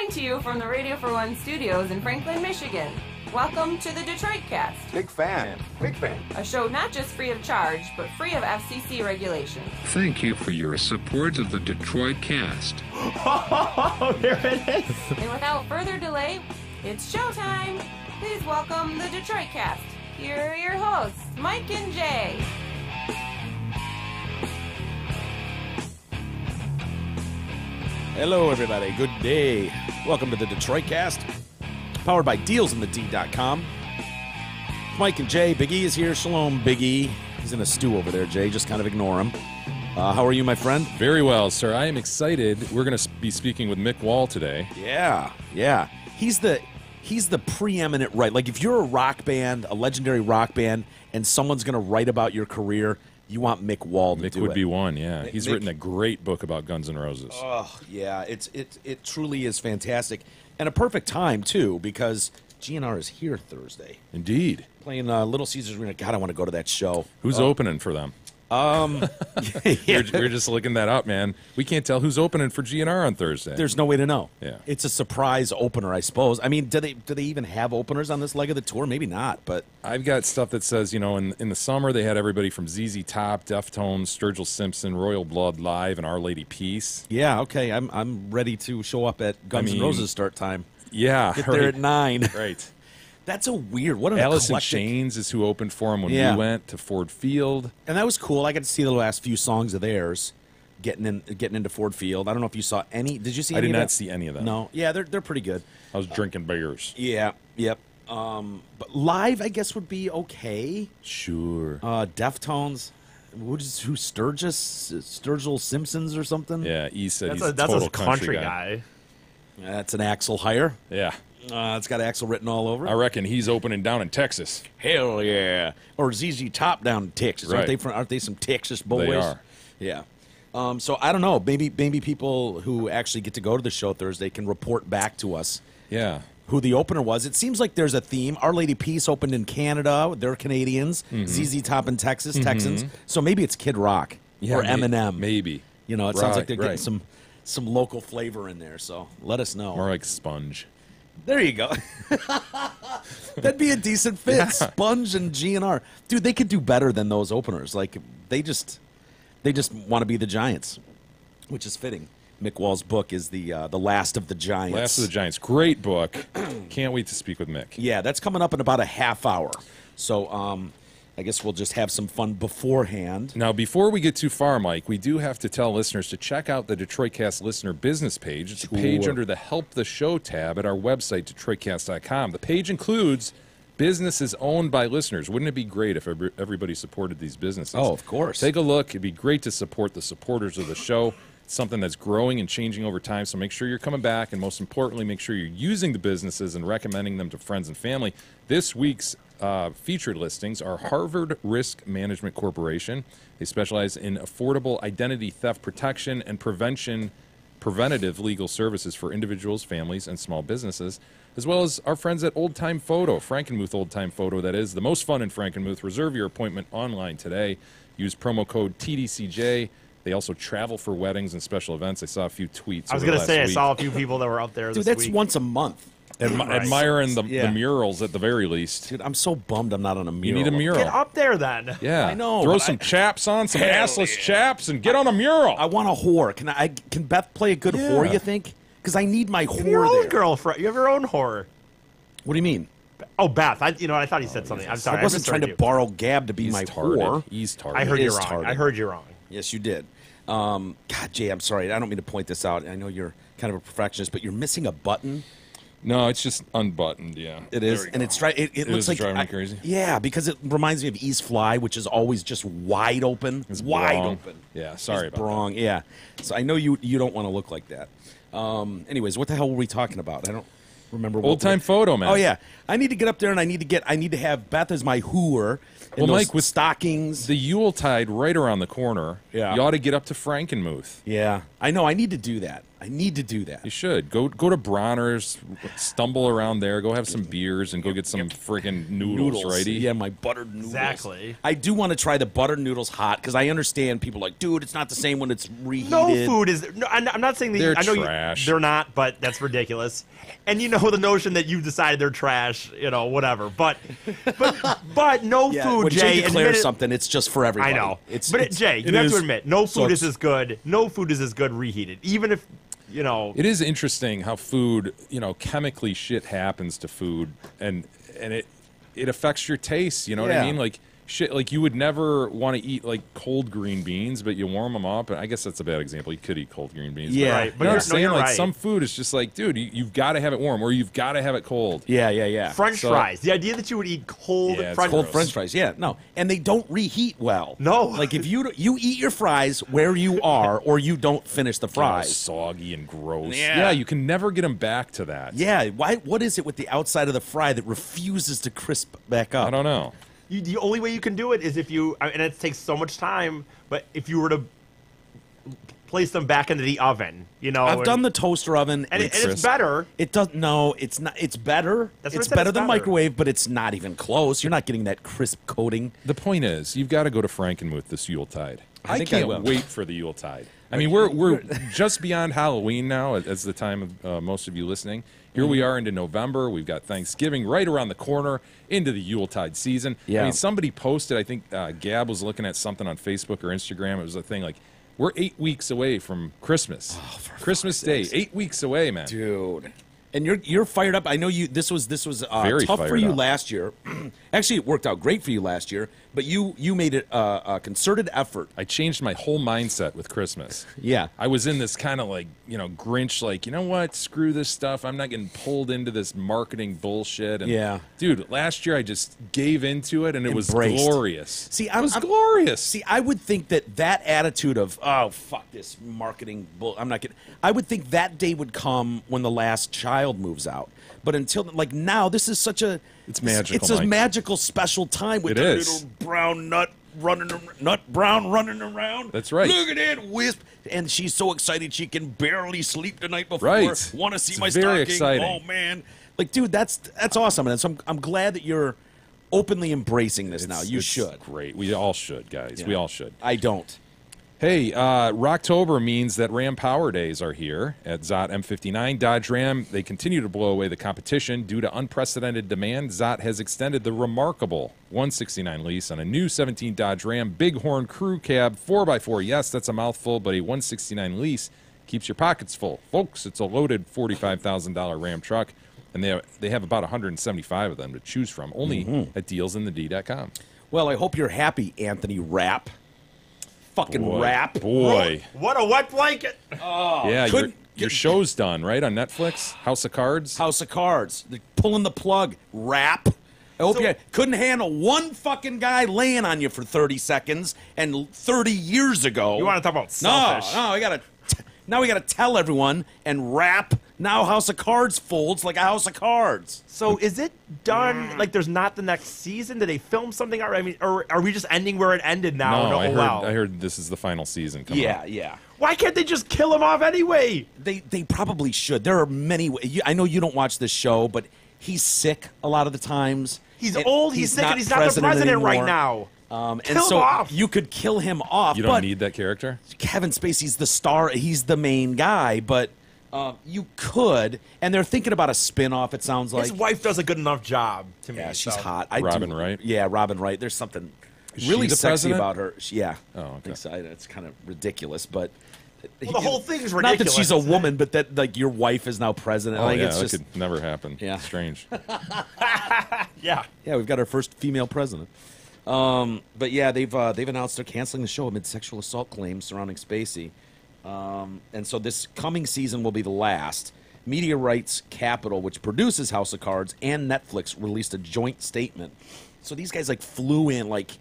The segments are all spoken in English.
Coming to you from the Radio for One studios in Franklin, Michigan. Welcome to the Detroit Cast. Big fan. A show not just free of charge, but free of FCC regulations. Thank you for your support of the Detroit Cast. Oh, there it is. And without further delay, it's showtime. Please welcome the Detroit Cast. Here are your hosts, Mike and Jay. Hello, everybody. Good day. Welcome to the Detroit Cast, powered by DealsInTheD.com. Mike and Jay. Big E is here. Shalom, Big E. He's in a stew over there, Jay. Just kind of ignore him. How are you, my friend? Very well, sir. I am excited. We're going to be speaking with Mick Wall today. Yeah. He's the preeminent right. Like, if you're a rock band, a legendary rock band, and someone's going to write about your career, you want Mick Wall to do it. Mick would be one, yeah. He's Mick, written a great book about Guns N' Roses. Oh, yeah. It truly is fantastic. And a perfect time, too, because GNR is here Thursday. Indeed. Playing Little Caesars Arena. God, I want to go to that show. Who's opening for them? You're just looking that up, man. We can't tell who's opening for GNR on Thursday. There's no way to know. Yeah. It's a surprise opener, I suppose. I mean, do they even have openers on this leg of the tour? Maybe not, but I've got stuff that says, you know, in the summer they had everybody from ZZ Top, Deftones, Sturgill Simpson, Royal Blood Live, and Our Lady Peace. yeah, okay. I'm ready to show up at Guns N' Roses start time. Yeah. Get there at 9. Right. That's a weird. What an Alice in eclectic. Chains is who opened for him when Yeah. we went to Ford Field. And that was cool. I got to see the last few songs of theirs getting into Ford Field. I don't know if you saw any. Did you see I any did of not that? see any of them. No. Yeah, they're pretty good. I was drinking beers. Yeah. Yep. But live, I guess, would be okay. Sure. Deftones. Who Sturgill Simpsons or something? Yeah, E said he's That's total a country guy. That's an Axel hire. Yeah. It's got Axel written all over it. I reckon he's opening down in Texas. Hell yeah. Or ZZ Top down in Texas. Right. Aren't they some Texas boys? They are. Yeah. So I don't know. Maybe people who actually get to go to the show Thursday can report back to us Yeah. who the opener was. It seems like there's a theme. Our Lady Peace opened in Canada. They're Canadians. ZZ Top in Texas, Texans. So maybe it's Kid Rock or Eminem. Maybe. You know, it sounds like Right, they're getting some local flavor in there. So let us know. More like Sponge. There you go. That'd be a decent fit. Yeah. Sponge and GNR. Dude, they could do better than those openers. Like, they just want to be the Giants, which is fitting. Mick Wall's book is the Last of the Giants. Last of the Giants. Great book. Can't wait to speak with Mick. Yeah, that's coming up in about a half hour. So I guess we'll just have some fun beforehand. Now, before we get too far, Mike, we do have to tell listeners to check out the Detroit Cast listener business page. It's a page under the Help the Show tab at our website, DetroitCast.com. The page includes businesses owned by listeners. Wouldn't it be great if everybody supported these businesses? Oh, of course. Take a look. It'd be great to support the supporters of the show. It's something that's growing and changing over time, so make sure you're coming back, and most importantly, make sure you're using the businesses and recommending them to friends and family. This week's featured listings are Harvard Risk Management Corporation. They specialize in affordable identity theft protection and preventative legal services for individuals, families, and small businesses, as well as our friends at Old Time Photo, Frankenmuth Old Time Photo. That is the most fun in Frankenmuth. Reserve your appointment online today. Use promo code TDCJ. They also travel for weddings and special events. I saw a few tweets. I was going to say, I saw a few people that were up there Dude, this that's week. once a month. Admiring the Yeah. murals at the very least. Dude, I'm so bummed I'm not on a You mural. need a mural. Get up there then. Yeah, I know, Throw but some chaps on, some Hell assless yeah. chaps, and get on a mural. I want a whore. Can Beth play a good Yeah. whore, you think? Because I need my whore Your own there. girlfriend. You have your own horror. What do you mean? Oh, Beth. I thought he said something. I'm sorry. I wasn't trying to misheard borrow Gab to be He's my tarded. whore. He's tarded. you. I heard you is wrong. tarded. I heard you wrong. Yes, you did. God, Jay, I'm sorry. I don't mean to point this out. I know you're kind of a perfectionist, but you're missing a button. No, it's just unbuttoned. Yeah, It is, and it's right. It looks is like driving me crazy. Yeah, because it reminds me of East Fly, which is always just wide open. It's wide wrong. open. Yeah, sorry It's about wrong. Yeah. So I know you don't want to look like that. Anyways, what the hell were we talking about? I don't remember. Old Time Photo, man. Oh yeah, I need to get up there and I need to have Beth as my hooer. Well, Mike, with stockings. The Yuletide right around the corner. Yeah. You ought to get up to Frankenmuth. Yeah, I know. I need to do that. I need to do that. You should go to Bronner's, stumble around there, go have some beers, and go get some freaking noodles, righty? Yeah, my buttered noodles. Exactly. I do want to try the buttered noodles hot because I understand people are like, dude, it's not the same when it's reheated. No food is. No, I'm not saying that. They're I know trash. they're not, but that's ridiculous. And you know the notion that you've decided they're trash. Whatever. But no Yeah, food. when Jay declares admit it- something, it's just for everybody. I know. It's Jay, you it have is. to admit, no food is Sucks. as good. No food is as good reheated, even if It is interesting how food, chemically shit happens to food, and it affects your taste. You know what I Yeah. mean? Like shit, like you would never want to eat like cold green beans, but you warm them up. And I guess that's a bad example. You could eat cold green beans. Yeah. Right, But but you know what I'm you're, no, saying? you're Like right. some food is just like, dude, you've got to have it warm, or you've got to have it cold. Yeah. French So- fries. The idea that you would eat cold Yeah, it's French Cold gross. French fries, yeah, no, and they don't reheat well. No. like if you eat your fries where you are, or you don't finish the Oh, fries. soggy and gross. Yeah. You can never get them back to that. Yeah, why? What is it with the outside of the fry that refuses to crisp back up? I don't know. The only way you can do it is if you, and it takes so much time, but if you were to place them back into the oven, I've done the toaster oven, and It's it's better. It does no, it's not. It's better. That's what I It's said, better it's than better. microwave, but it's not even close. You're not getting that crisp coating. The point is, you've got to go to Frankenmuth this Yuletide. I think I can't will. wait for the Yuletide. I mean, we're just beyond Halloween now, as the time of most of you listening. Here we are into November. We've got Thanksgiving right around the corner into the Yuletide season. Yeah. I mean, somebody posted, I think Gab was looking at something on Facebook or Instagram. It was a thing like, we're 8 weeks away from Christmas. Christmas Day, 8 weeks away, man. Dude. And you're fired up. I know you. This was Very tough for fired you up. last year. Actually, it worked out great for you last year. But you made it a concerted effort. I changed my whole mindset with Christmas. Yeah. I was in this kind of like, Grinch, like, you know what? Screw this stuff. I'm not getting pulled into this marketing bullshit. And Yeah. Dude, last year I just gave into it and it was Embraced. glorious. See, it was glorious. See, I would think that attitude of fuck this marketing bull. I'm not kidding. I would think that day would come when the last child moves out. But until now, this is such a It's magical, It's a Mike. magical special time with It the is. little brown nut running around. That's right. Look at that wisp, and she's so excited she can barely sleep the night before. Right. Want to see It's my very stocking? exciting. Oh man, like dude, that's awesome, and so I'm glad that you're openly embracing this now. You It's should. Great. We all should, guys. We all should. I don't. Hey, Rocktober means that Ram Power Days are here at Zott M59. Dodge Ram, they continue to blow away the competition. Due to unprecedented demand, Zott has extended the remarkable 169 lease on a new 17 Dodge Ram Bighorn Crew Cab 4x4. Yes, that's a mouthful, but a 169 lease keeps your pockets full. Folks, it's a loaded $45,000 Ram truck, and they have about 175 of them to choose from, only at dealsinthed.com. Well, I hope you're happy, Anthony Rapp. Fucking Rapp. Boy. What a wet blanket! Yeah, your show's done, right, on Netflix? House of Cards? House of Cards. They're pulling the plug. Rapp. I hope you couldn't handle one fucking guy laying on you for 30 seconds and 30 years ago. You want to talk about selfish? No, now we gotta tell everyone and Rapp. Now House of Cards folds like a House of Cards. So is it done? Like, there's not the next season? Did they film something? I mean, or are we just ending where it ended now? No, And, I heard this is the final season coming up. Yeah. Why can't they just kill him off anyway? They probably should. There are many ways. I know you don't watch this show, but he's sick a lot of the times. He's And old, he's sick, and he's not the president anymore. right now. And Kill so him off. you could kill him off. You don't but need that character? Kevin Spacey's the star. He's the main guy, but you could. And they're thinking about a spin-off, it sounds like. His wife does a good enough job to me. Yeah, she's so. hot. Robin Wright? Yeah, Robin Wright. There's something Is really she the sexy president? about her. Yeah. Oh, okay. It's kind of ridiculous, but... Well, the whole thing's Not that ridiculous, she's a isn't it? woman, but that like your wife is now president. Oh, like, yeah, it's that just... could never happen. Yeah. Strange. Yeah. Yeah, we've got our first female president. But yeah, they've announced they're canceling the show amid sexual assault claims surrounding Spacey. And so this coming season will be the last. Media Rights Capital, which produces House of Cards, and Netflix released a joint statement. So these guys like flew in like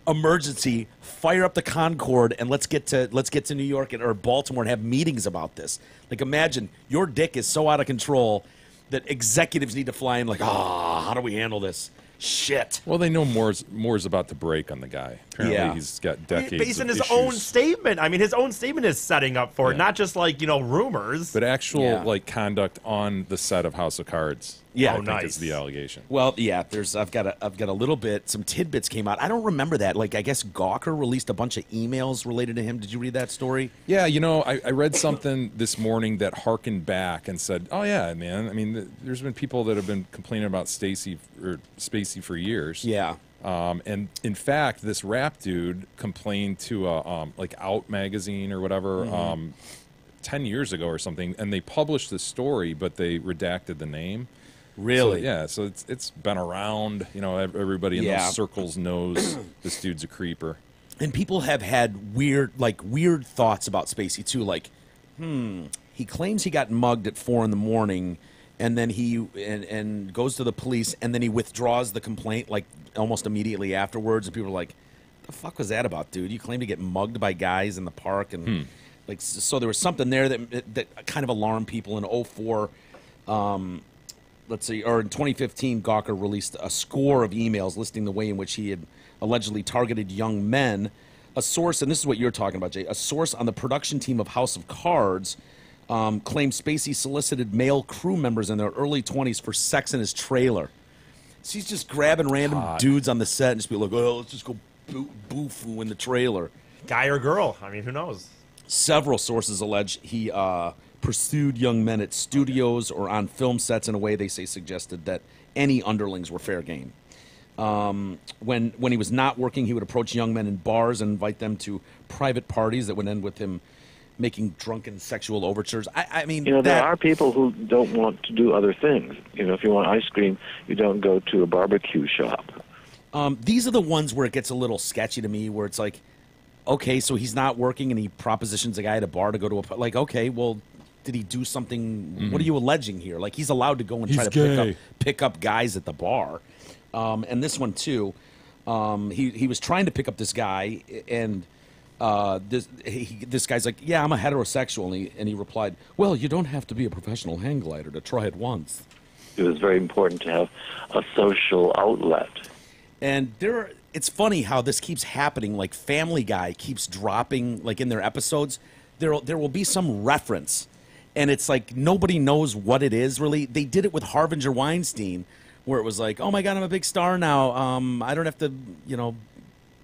emergency, fire up the Concorde, and let's get to New York or Baltimore and have meetings about this. Like imagine your dick is so out of control that executives need to fly in like, how do we handle this? Shit. Well, they know more's about to break on the guy. Apparently, Yeah. he's got decades Based on of his issues. own statement. I mean, his own statement is setting up for it, Yeah. not just like, rumors. But actual Yeah. like conduct on the set of House of Cards. Yeah. I think nice. is the allegation. Well, yeah, I've got a little bit. Some tidbits came out. I don't remember that. Like, I guess Gawker released a bunch of emails related to him. Did you read that story? Yeah, I read something this morning that harkened back and said, "Oh yeah, man. I mean, there's been people that have been complaining about Spacey for years." Yeah. And in fact, this rap dude complained to like Out magazine or whatever 10 years ago or something, and they published the story, but they redacted the name. Really? So, yeah. So it's been around. Everybody in Yeah. those circles knows this dude's a creeper. And people have had weird thoughts about Spacey too. Like, he claims he got mugged at 4 a.m, and then he and goes to the police, and then he withdraws the complaint like almost immediately afterwards. And people are like, "The fuck was that about, dude? You claim to get mugged by guys in the park, and like so there was something there that kind of alarmed people in 2004. Let's see, or in 2015, Gawker released a score of emails listing the way in which he had allegedly targeted young men. A source, and this is what you're talking about, Jay, a source on the production team of House of Cards claimed Spacey solicited male crew members in their early 20s for sex in his trailer. So he's just grabbing random dudes on the set and just be like, "Oh, let's just go boo-foo in the trailer." Guy or girl. I mean, who knows? Several sources allege he pursued young men at studios or on film sets in a way they say suggested that any underlings were fair game. When he was not working, he would approach young men in bars and invite them to private parties that would end with him making drunken sexual overtures. I mean, there are people who don't want to do other things. If you want ice cream, you don't go to a barbecue shop. These are the ones where it gets a little sketchy to me, where it's like, okay, so he's not working and he propositions a guy at a bar to go to a, like, okay, well, did he do something? What are you alleging here? Like, he's allowed to go and try to pick up guys at the bar. And this one too, he was trying to pick up this guy, and this guy's like, "Yeah, I'm a heterosexual," and he replied, "Well, you don't have to be a professional hang glider to try it once." It was very important to have a social outlet. And it's funny how this keeps happening. Like, Family Guy keeps dropping, like, in their episodes, there will be some reference, and it's like nobody knows what it is really. They did it with Harbinger Weinstein, where it was like, "Oh my God, I'm a big star now. I don't have to,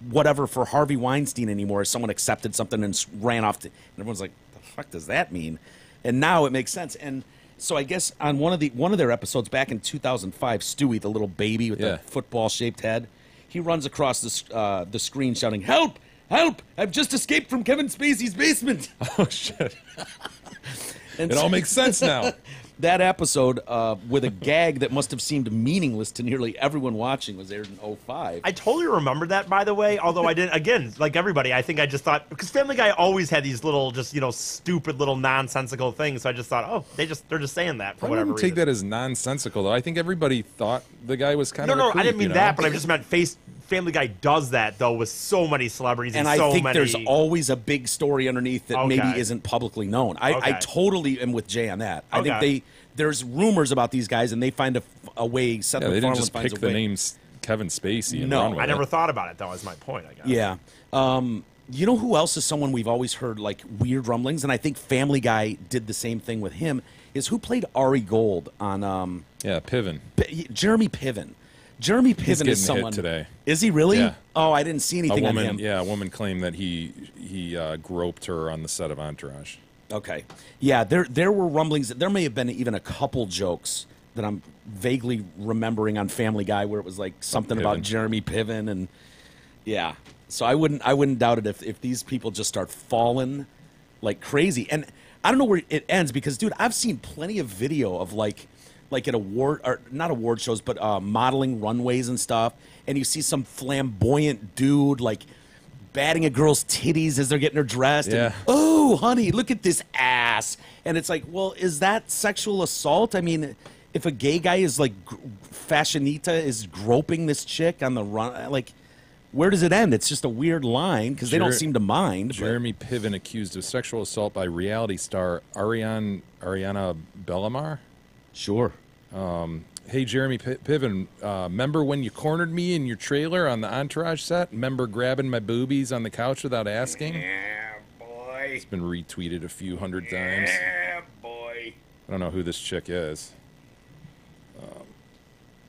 whatever for Harvey Weinstein anymore." Someone accepted something and ran off and everyone's like, "The fuck does that mean?" And now it makes sense. And so I guess on one of their episodes back in 2005, Stewie, the little baby with the football-shaped head, he runs across the screen shouting, "Help! Help! I've just escaped from Kevin Spacey's basement." Oh shit! And It all makes sense now. That episode, with a gag that must have seemed meaningless to nearly everyone watching, was aired in 2005. I totally remember that, by the way, although I didn't, again, like everybody, I think I just thought, because Family Guy always had these little, just, stupid little nonsensical things, so I just thought, oh, they're just saying that for I whatever wouldn't reason. take that as nonsensical, though. I think everybody thought the guy was kind of a No, creep, I didn't mean that, but I just meant Family Guy does that, though, with so many celebrities and I so think many... there's always a big story underneath that maybe Okay. isn't publicly known. I Okay. totally am with Jay on that. I Okay. think there's rumors about these guys, and they find a way. Seth Yeah, they didn't MacFarlane just finds pick a way. the names Kevin Spacey and No, run with I never it. thought about it, though, is my point, I guess. Yeah. You know who else is someone we've always heard like weird rumblings, and I think Family Guy did the same thing with him. Is who played Ari Gold on Yeah, Piven. Jeremy Piven. Jeremy Piven getting is hit someone today. Is he really? Yeah. Oh, I didn't see anything on him. A woman claimed that he groped her on the set of Entourage. Okay. Yeah, there were rumblings. There may have been even a couple jokes that I'm vaguely remembering on Family Guy where it was like something about Piven. Jeremy Piven, and yeah. So I wouldn't doubt it if these people just start falling like crazy. And I don't know where it ends because, dude, I've seen plenty of video of like at award, or not award shows, but modeling runways and stuff, and you see some flamboyant dude like batting a girl's titties as they're getting her dressed. Yeah. And, "Oh, honey, look at this ass." And it's like, well, is that sexual assault? I mean, if a gay guy is like fashionita is groping this chick on the run, like, where does it end? It's just a weird line because they don't seem to mind. but- Jeremy Piven accused of sexual assault by reality star Ariana Bellamar. Sure. Hey, Jeremy Piven, remember when you cornered me in your trailer on the Entourage set? Remember grabbing my boobies on the couch without asking? Yeah, boy. It's been retweeted a few hundred times. Yeah, boy. I don't know who this chick is.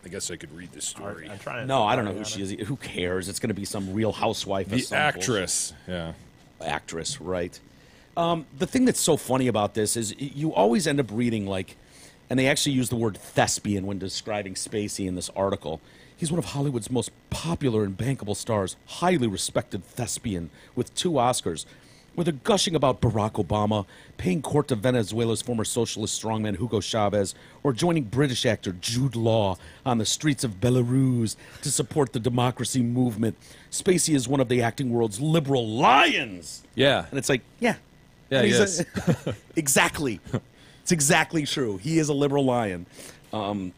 I guess I could read this story. I'm trying to No, I don't know who she is. Who cares? It's going to be some Real Housewife. Of The some actress. Yeah. bullshit. Actress, right. The thing that's so funny about this is you always end up reading, like, and they actually use the word thespian when describing Spacey in this article. He's one of Hollywood's most popular and bankable stars, highly respected thespian with 2 Oscars. Whether gushing about Barack Obama, paying court to Venezuela's former socialist strongman Hugo Chavez, or joining British actor Jude Law on the streets of Belarus to support the democracy movement, Spacey is one of the acting world's liberal lions. Yeah. And it's like, yeah. Yeah, And he he's is. exactly. It's exactly true. He is a liberal lion.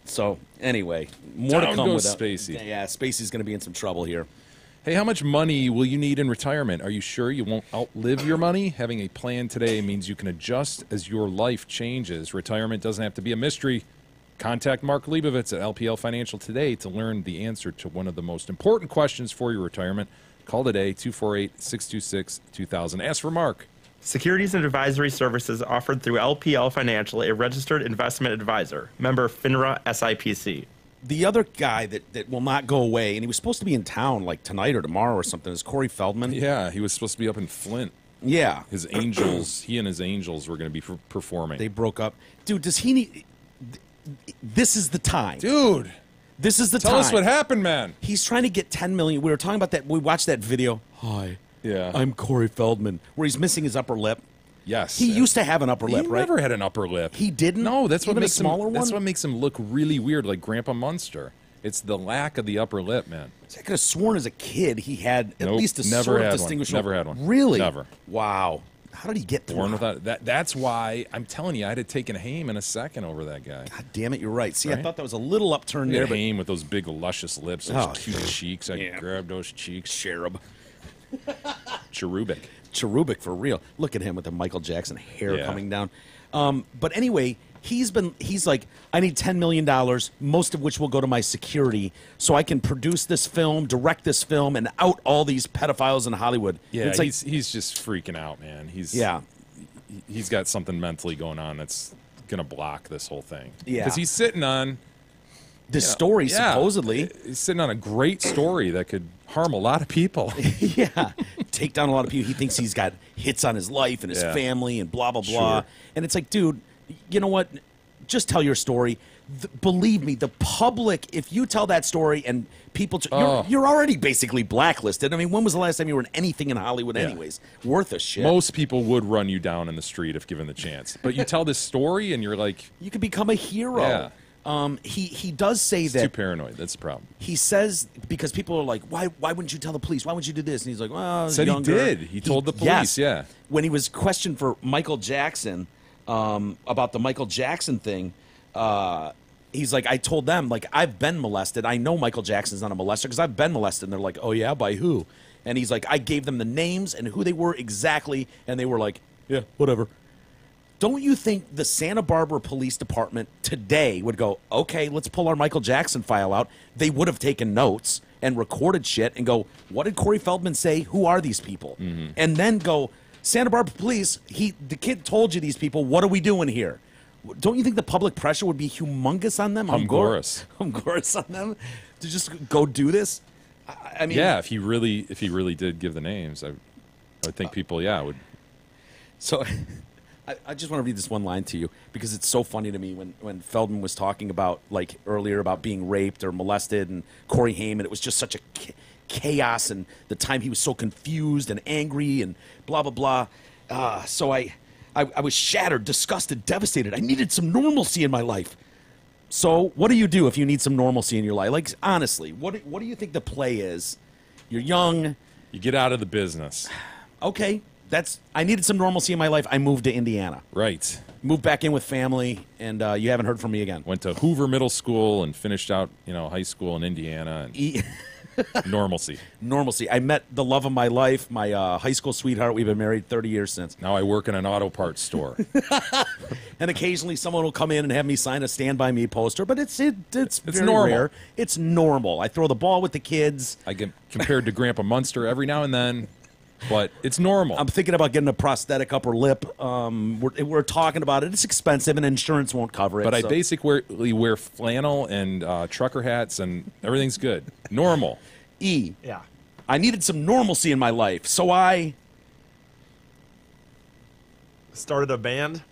So, anyway, more Down to come goes with that. Spacey. Yeah, Spacey's going to be in some trouble here. Hey, how much money will you need in retirement? Are you sure you won't outlive your money? Having a plan today means you can adjust as your life changes. Retirement doesn't have to be a mystery. Contact Mark Leibovitz at LPL Financial today to learn the answer to one of the most important questions for your retirement. Call today, 248-626-2000. Ask for Mark. Securities and advisory services offered through LPL Financial, a registered investment advisor. Member FINRA SIPC. The other guy that will not go away, and he was supposed to be in town like tonight or tomorrow or something, is Corey Feldman. Yeah, he was supposed to be up in Flint. Yeah. His Angels, he and his Angels were going to be performing. They broke up. Dude, does he need... This is the time. Dude, This is the time. tell us what happened, man. He's trying to get 10 million. We were talking about that. We watched that video. Hi. Yeah. I'm Corey Feldman, where he's missing his upper lip. Yes. He used to have an upper lip, He right? never had an upper lip. He didn't? No, that's what Even a makes smaller him. That's one? what makes him look really weird, like Grandpa Munster. It's the lack of the upper lip, man. I could have sworn as a kid he had at Nope, least a never sort of had one. distinguishable. Never had one. Really? Never. Wow. How did he get through? Born without that. That's why I'm telling you, I'd have taken Haim in a second over that guy. God damn it, you're right. See, I Right? thought that was a little upturned Yeah, there, but Haim with those big luscious lips, those Oh, cute cheeks. I yeah. could grab those cheeks. cherub. Cherubic. Cherubic for real. Look at him with the Michael Jackson hair Yeah. coming down. But anyway, he's like, I need $10 million, most of which will go to my security, so I can produce this film, direct this film, and out all these pedophiles in Hollywood. Yeah, it's like, he's just freaking out, man. He's got something mentally going on that's gonna block this whole thing. Yeah. because he's sitting on this story, yeah, supposedly. he's sitting on a great story that could harm a lot of people. Yeah, take down a lot of people. He thinks he's got hits on his life and his Yeah. family and blah, blah, blah. Sure. And it's like, dude, you know what? Just tell your story. Believe me, the public, if you tell that story and people, you're already basically blacklisted. I mean, when was the last time you were in anything in Hollywood Yeah. anyways? Worth a shit. Most people would run you down in the street if given the chance. But you tell this story and you're like, You could become a hero. Yeah. He does say it's too that. paranoid. That's the problem. He says, because people are like, why wouldn't you tell the police? Why wouldn't you do this? And he's like, well, I was Said he younger. did. He told the police, yes. yeah. When he was questioned for Michael Jackson, about the Michael Jackson thing, he's like, I told them, like, I've been molested. I know Michael Jackson's not a molester because I've been molested. And they're like, oh, yeah, by who? And he's like, I gave them the names and who they were exactly. And they were like, yeah, whatever. Don't you think the Santa Barbara Police Department today would go, okay, let's pull our Michael Jackson file out? They would have taken notes and recorded shit and go, what did Corey Feldman say? Who are these people? Mm-hmm. And then go, Santa Barbara Police, the kid told you these people. What are we doing here? Don't you think the public pressure would be humongous on them? Humongous. Humongous on them to just go do this? I mean, Yeah, if he really did give the names, I would think people, would. So I just want to read this one line to you because it's so funny to me when Feldman was talking about, like, earlier about being raped or molested and Corey Haim, and it was just such a chaos and the time he was so confused and angry and blah, blah, blah. So I was shattered, disgusted, devastated. I needed some normalcy in my life. So what do you do if you need some normalcy in your life? Like, honestly, what do you think the play is? You're young. You get out of the business. Okay. I needed some normalcy in my life. I moved to Indiana. Right. Moved back in with family, and you haven't heard from me again. Went to Hoover Middle School and finished out, high school in Indiana. And Normalcy. Normalcy. I met the love of my life, my high school sweetheart. We've been married 30 years since. Now I work in an auto parts store. And occasionally someone will come in and have me sign a Stand By Me poster, but it's very normal. rare. It's normal. I throw the ball with the kids. I get compared to Grandpa Munster every now and then, but it's normal. I'm thinking about getting a prosthetic upper lip. We're talking about it. It's expensive, and insurance won't cover it. But I so- basically wear flannel and trucker hats, and everything's good. Normal. Yeah. I needed some normalcy in my life, so I... Started a band.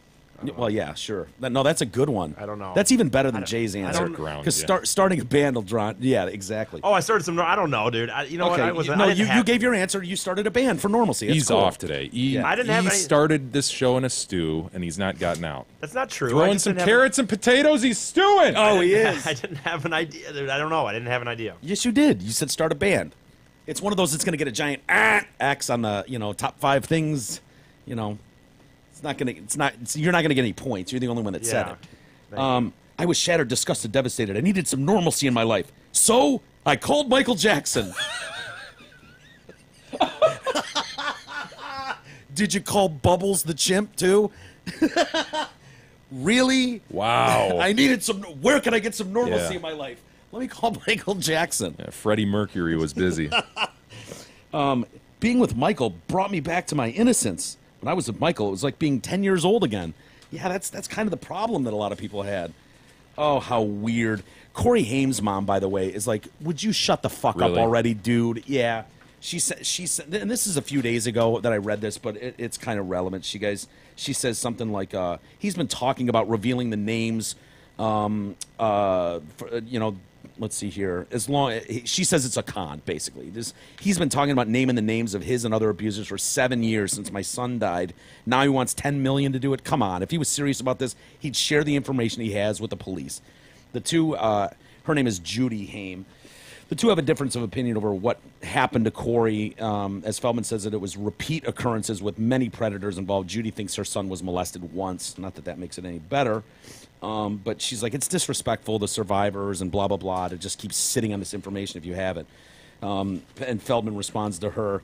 Well, yeah, sure. No, that's a good one. I don't know. That's even better than Jay's answer. grounded, Because yeah. starting a band will draw... Yeah, exactly. Oh, I started some. I don't know, dude. You know what? I wasn't. No, I didn't you have- gave your answer. You started a band for normalcy. That's He's cool. off today. I didn't have he any- started this show in a stew, and he's not gotten out. That's not true. I Throwing just some didn't have- carrots and potatoes, he's stewing. Oh, he is. I didn't have an idea, dude. I don't know. I didn't have an idea. Yes, you did. You said start a band. It's one of those that's going to get a giant X on the top 5 things. It's not going to. You're not going to get any points. You're the only one that said it. I was shattered, disgusted, devastated. I needed some normalcy in my life, so I called Michael Jackson. Did you call Bubbles the chimp too? Really? Wow. I needed some. Where can I get some normalcy Yeah. in my life? Let me call Michael Jackson. Yeah, Freddie Mercury was busy. Being with Michael brought me back to my innocence. When I was with Michael, it was like being 10 years old again. Yeah, that's kind of the problem that a lot of people had. Oh, how weird. Corey Haim's mom, by the way, is like, would you shut the fuck up Really? already, dude? Yeah. She said, and this is a few days ago that I read this, but it's kind of relevant. She says something like, he's been talking about revealing the names, let's see here. She says it's a con, basically. He's been talking about naming the names of his and other abusers for 7 years since my son died. Now he wants $10 million to do it. Come on, if he was serious about this, he'd share the information he has with the police. The two, her name is Judy Haim. The two have a difference of opinion over what happened to Corey. As Feldman says that it was repeat occurrences with many predators involved. Judy thinks her son was molested once. Not that makes it any better. But she's like, it's disrespectful to survivors and blah, blah, blah, to just keep sitting on this information if you have it. And Feldman responds to her,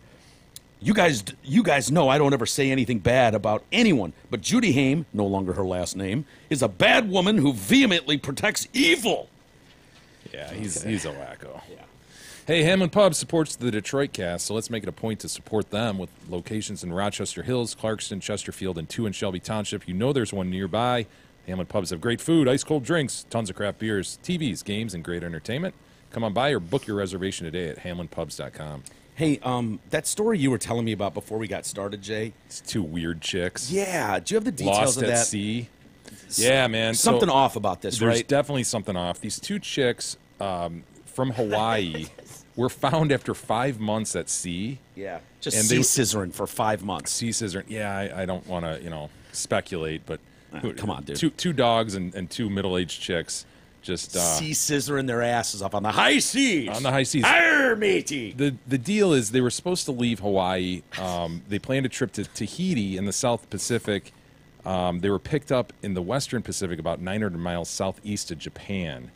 you guys know I don't ever say anything bad about anyone, but Judy Haim, no longer her last name, is a bad woman who vehemently protects evil. Yeah, he's a wacko. Yeah. Hey, Hamlin Pub supports the Detroit Cast, so let's make it a point to support them with locations in Rochester Hills, Clarkston, Chesterfield, and 2 in Shelby Township. You know there's one nearby. Hamlin Pubs have great food, ice-cold drinks, tons of craft beers, TVs, games, and great entertainment. Come on by or book your reservation today at hamlinpubs.com. Hey, that story you were telling me about before we got started, Jay. It's 2 weird chicks. Yeah, do you have the details Lost of at that? sea. Yeah, man. Something So off about this, there's right? definitely something off. These 2 chicks from Hawaii were found after 5 months at sea. Yeah, just And sea they- scissoring for 5 months. Sea scissor. Yeah, I don't want to, speculate, but come on, dude. Two dogs and 2 middle-aged chicks just Sea scissoring their asses up on the high seas. on the high seas. Arr, matey. The deal is they were supposed to leave Hawaii. They planned a trip to Tahiti in the South Pacific. They were picked up in the Western Pacific about 900 miles southeast of Japan.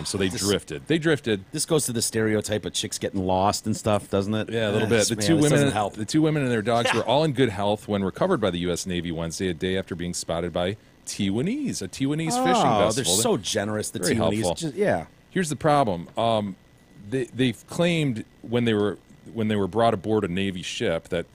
So they drifted. This goes to the stereotype of chicks getting lost and stuff, doesn't it? Yeah, a little bit. The Man, two this women, doesn't help. the 2 women and their dogs were all in good health when recovered by the U.S. Navy Wednesday, a day after being spotted by Taiwanese, a Taiwanese fishing Oh, vessel. they're so generous. The Very Taiwanese, helpful. yeah. Here's the problem. They've claimed when they were brought aboard a Navy ship that,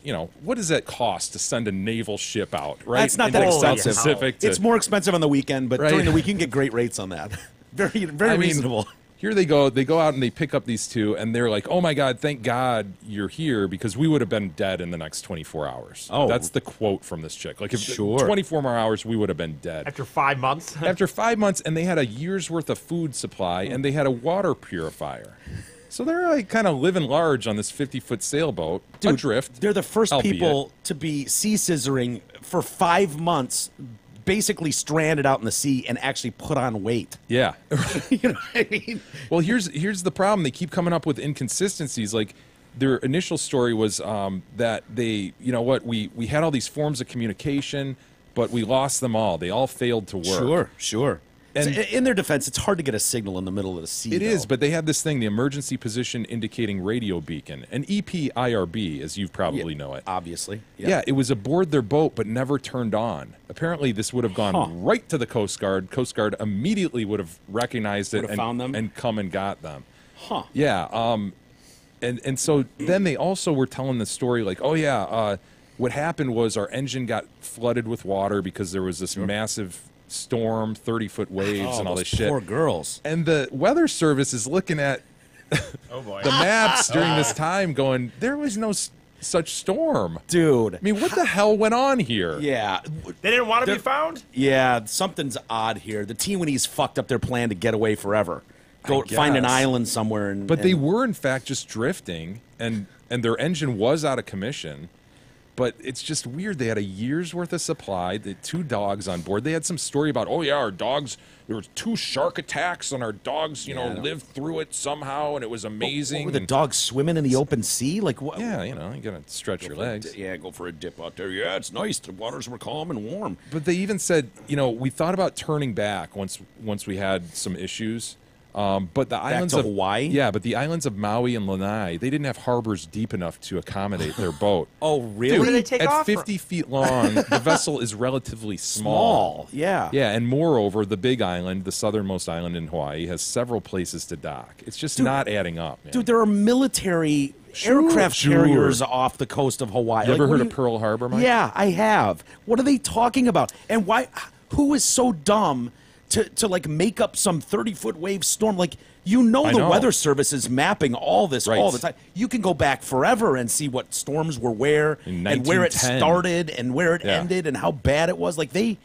what does that cost to send a naval ship out, right? That's not Into that the South expensive. Pacific to- It's more expensive on the weekend, but Right. during the week you can get great rates on that. Very I mean, reasonable. Here they go. They go out and they pick up these 2, and they're like, "Oh my God, thank God you're here because we would have been dead in the next 24 hours." Oh. That's the quote from this chick. Like, if Sure. 24 more hours, we would have been dead. After 5 months. After 5 months, and they had a year's worth of food supply, and they had a water purifier. So they're like kind of living large on this 50-foot sailboat adrift. They're the first albeit. people to be sea scissoring for 5 months, basically stranded out in the sea and actually put on weight. Yeah. You know what I mean? Well, here's the problem. They keep coming up with inconsistencies. Like, their initial story was that they, we had all these forms of communication, but we lost them all. They all failed to work. Sure. And in their defense, it's hard to get a signal in the middle of the sea. it though. is, but they have this thing, the emergency position indicating radio beacon, an EPIRB, as you probably know it. Obviously. Yeah, it was aboard their boat, but never turned on. Apparently, this would have gone right to the Coast Guard. Coast Guard immediately would have recognized it Would have found them? and come and got them. Huh. Yeah. And so then they also were telling the story like, oh, yeah, what happened was our engine got flooded with water because there was this massive storm, 30-foot waves and all those this shit. poor girls. And the Weather Service is looking at Oh boy. the maps during this time going, there was no such storm. Dude. I mean, what the hell went on here? Yeah. They didn't want to be found? Yeah, something's odd here. The T-Winnies fucked up their plan to get away forever. Go I find an guess. island somewhere. But they were, in fact, just drifting, and their engine was out of commission. But it's just weird. They had a year's worth of supply. They had 2 dogs on board. They had some story about, oh, yeah, our dogs, there was 2 shark attacks, and our dogs, lived through it somehow, and it was amazing. What, were the And- dogs swimming in the open sea? Like what? Yeah, you got to stretch your legs. Yeah, go for a dip out there. Yeah, it's nice. The waters were calm and warm. But they even said, we thought about turning back once we had some issues. But the islands to of Hawaii? Yeah, but the islands of Maui and Lanai, they didn't have harbors deep enough to accommodate their boat. Oh, really? Dude, Where do they take at off 50 feet long, the vessel is relatively small. Yeah. Yeah, and moreover, the big island, the southernmost island in Hawaii, has several places to dock. It's just not adding up, man. Dude, there are military aircraft carriers off the coast of Hawaii. You ever Like, what heard do of Pearl Harbor, Mike? Yeah, I have. What are they talking about? And why? Who is so dumb to like make up some 30-foot wave storm? Like, the know. Weather Service is mapping all this Right. all the time. You can go back forever and see what storms were where In and where it 1910. started and where it Yeah. ended and how bad it was. Like they.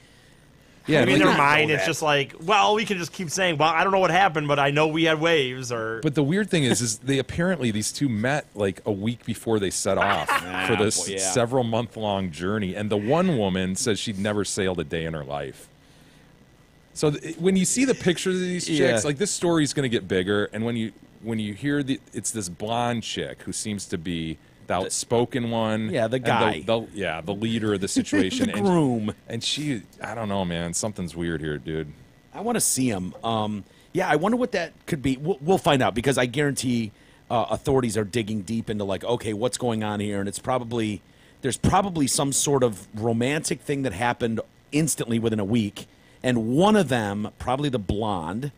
Yeah, Maybe in like- their mind, know it's that. just like, well, we can just keep saying, well, I don't know what happened, but I know we had waves, or But the weird thing is they apparently these 2 met like a week before they set off for this boy, yeah. several month long journey, and the one woman says she'd never sailed a day in her life. So when you see the pictures of these chicks, Yeah. like this story's going to get bigger, and when you hear it's this blonde chick who seems to be the outspoken one, Yeah, the and guy. the leader of the situation, The groom. and she, I don't know, man, something's weird here, dude. I want to see him. Yeah, I wonder what that could be. We'll find out because I guarantee authorities are digging deep into like, okay, what's going on here? And there's probably some sort of romantic thing that happened instantly within a week. And one of them, probably the blonde,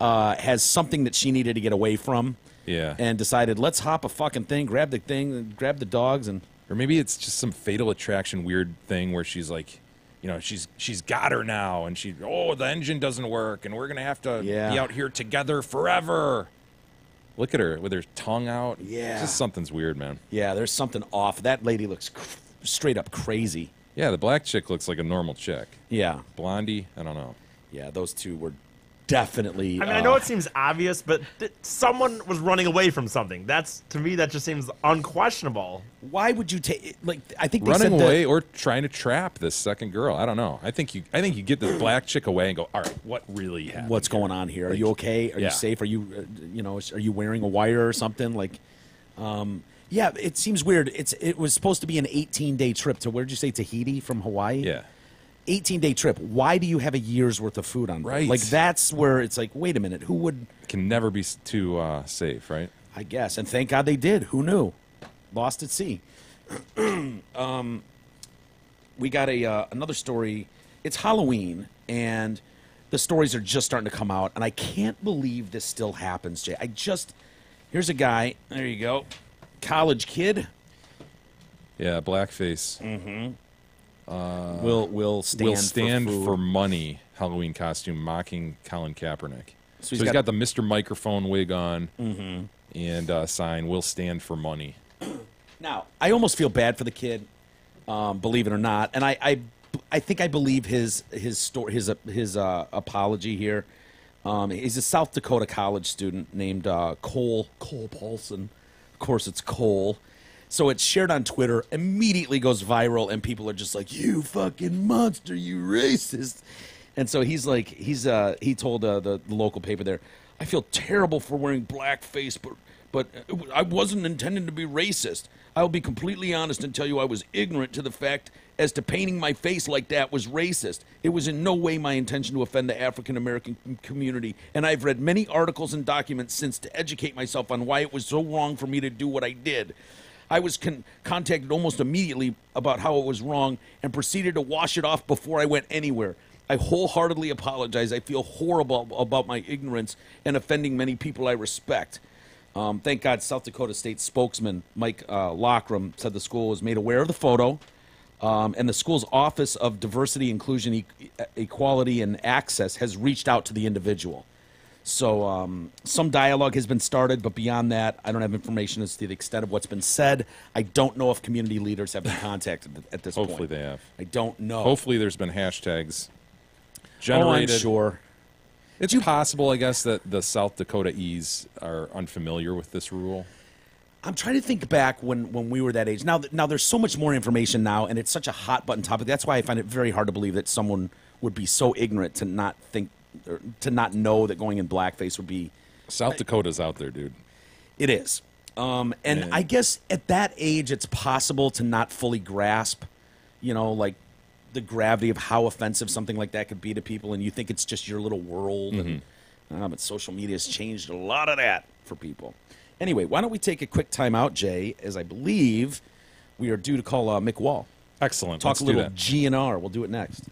has something that she needed to get away from. Yeah. And decided, let's hop a fucking thing, grab the dogs, and Or maybe it's just some fatal attraction weird thing where she's like, she's got her now, and the engine doesn't work, and we're gonna have to Yeah. be out here together forever. Look at her with her tongue out. Yeah. Just something's weird, man. yeah, there's something off. That lady looks straight up crazy. Yeah, the black chick looks like a normal chick. Yeah, Blondie, I don't know. yeah, those two were definitely. I mean, I know it seems obvious, but someone was running away from something. To me, that just seems unquestionable. Why would you take? Like, I think they Running said that- away or trying to trap this second girl. I don't know. I think you get this black chick away and go, all right, what really happened? What's going on here? Are you okay? Are yeah. you safe? Are you, are you wearing a wire or something? Like, yeah, it seems weird. It was supposed to be an 18-day trip to where'd you say Tahiti from Hawaii? Yeah. 18-day trip. Why do you have a year's worth of food on board? Right. Like that's where it's like, wait a minute, who would? Can never be too safe, right? I guess, and thank God they did. Who knew? Lost at sea. We got another story. It's Halloween, and the stories are just starting to come out, and I can't believe this still happens, Jay. Here's a guy. There you go, college kid. Yeah, blackface. Will stand. Will stand for, for food. money Halloween costume mocking Colin Kaepernick. So he's he's got- got the Mr. Microphone wig on and sign, will stand for money. Now, I almost feel bad for the kid, believe it or not, and I think I believe his story, his apology here. He's a South Dakota college student named Cole Paulson. Of course, it's Cole. So it's shared on Twitter, immediately goes viral, and people are just like, "You fucking monster, you racist!" And so he's like, he told the local paper there, "I feel terrible for wearing blackface, but I wasn't intending to be racist. I'll be completely honest and tell you I was ignorant to the fact as to painting my face like that was racist. It was in no way my intention to offend the African American community, and I've read many articles and documents since to educate myself on why it was so wrong for me to do what I did. I was contacted almost immediately about how it was wrong and proceeded to wash it off before I went anywhere. I wholeheartedly apologize. I feel horrible about my ignorance and offending many people I respect. Thank God South Dakota State spokesman Mike Lockram said the school was made aware of the photo, and the school's Office of Diversity, Inclusion, Equality, and Access has reached out to the individual. So some dialogue has been started, but beyond that, I don't have information as to the extent of what's been said. I don't know if community leaders have been contacted at this point. Hopefully they have. I don't know. Hopefully there's been hashtags generated. Oh, I'm sure. It's possible, I guess, that the South Dakota E's are unfamiliar with this rule. I'm trying to think back when we were that age. Now there's so much more information now, and it's such a hot button topic. That's why I find it very hard to believe that someone would be so ignorant to not think, or to not know that going in blackface would be. South Dakota's out there, dude. It is, and I guess at that age, it's possible to not fully grasp, like the gravity of how offensive something like that could be to people, and you think it's just your little world. Mm-hmm. But social media has changed a lot of that for people. Anyway, why don't we take a quick time out, Jay, as I believe we are due to call Mick Wall. Excellent. Talk Let's a do little that. GNR. We'll do it next.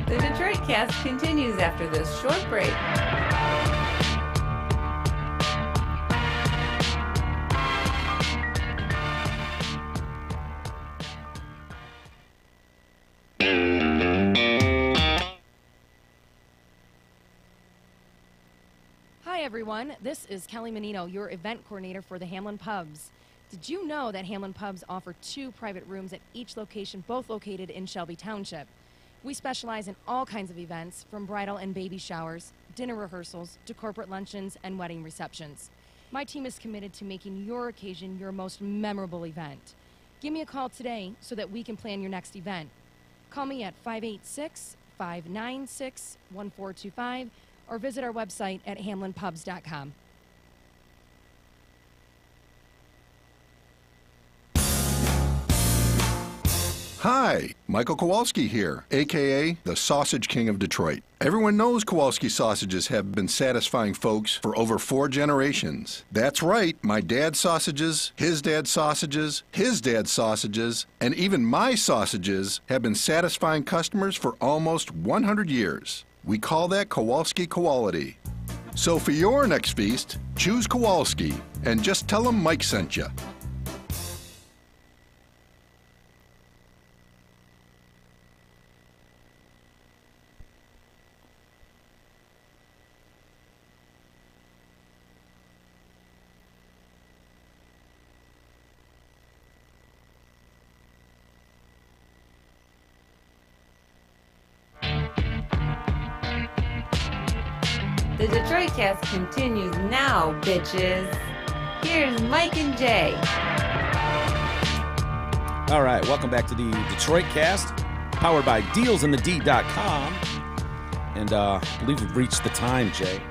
The Detroit Cast continues after this short break. Hi everyone, this is Kelly Menino, your event coordinator for the Hamlin Pubs. Did you know that Hamlin Pubs offer 2 private rooms at each location, both located in Shelby Township? We specialize in all kinds of events, from bridal and baby showers, dinner rehearsals, to corporate luncheons and wedding receptions. My team is committed to making your occasion your most memorable event. Give me a call today so that we can plan your next event. Call me at 586-596-1425 or visit our website at hamlinpubs.com. Hi, Michael Kowalski here, a.k.a. the Sausage King of Detroit. Everyone knows Kowalski sausages have been satisfying folks for over 4 generations. That's right, my dad's sausages, his dad's sausages, his dad's sausages, and even my sausages have been satisfying customers for almost 100 years. We call that Kowalski quality. So for your next feast, choose Kowalski and just tell them Mike sent you. The Detroit Cast continues now, bitches. Here's Mike and Jay. All right, welcome back to the Detroit Cast, powered by DealsInTheD.com. And I believe we've reached the time, Jay.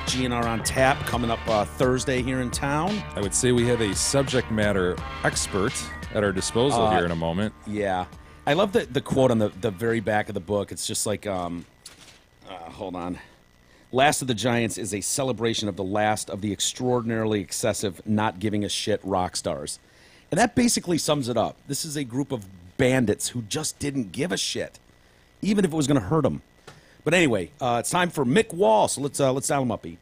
GNR on tap coming up Thursday here in town. I would say we have a subject matter expert at our disposal here in a moment. Yeah. I love the quote on the very back of the book. It's just like, hold on. Last of the Giants is a celebration of the last of the extraordinarily excessive, not giving a shit rock stars. And that basically sums it up. This is a group of bandits who just didn't give a shit, even if it was going to hurt them. But anyway, it's time for Mick Wall, so let's dial him up, E.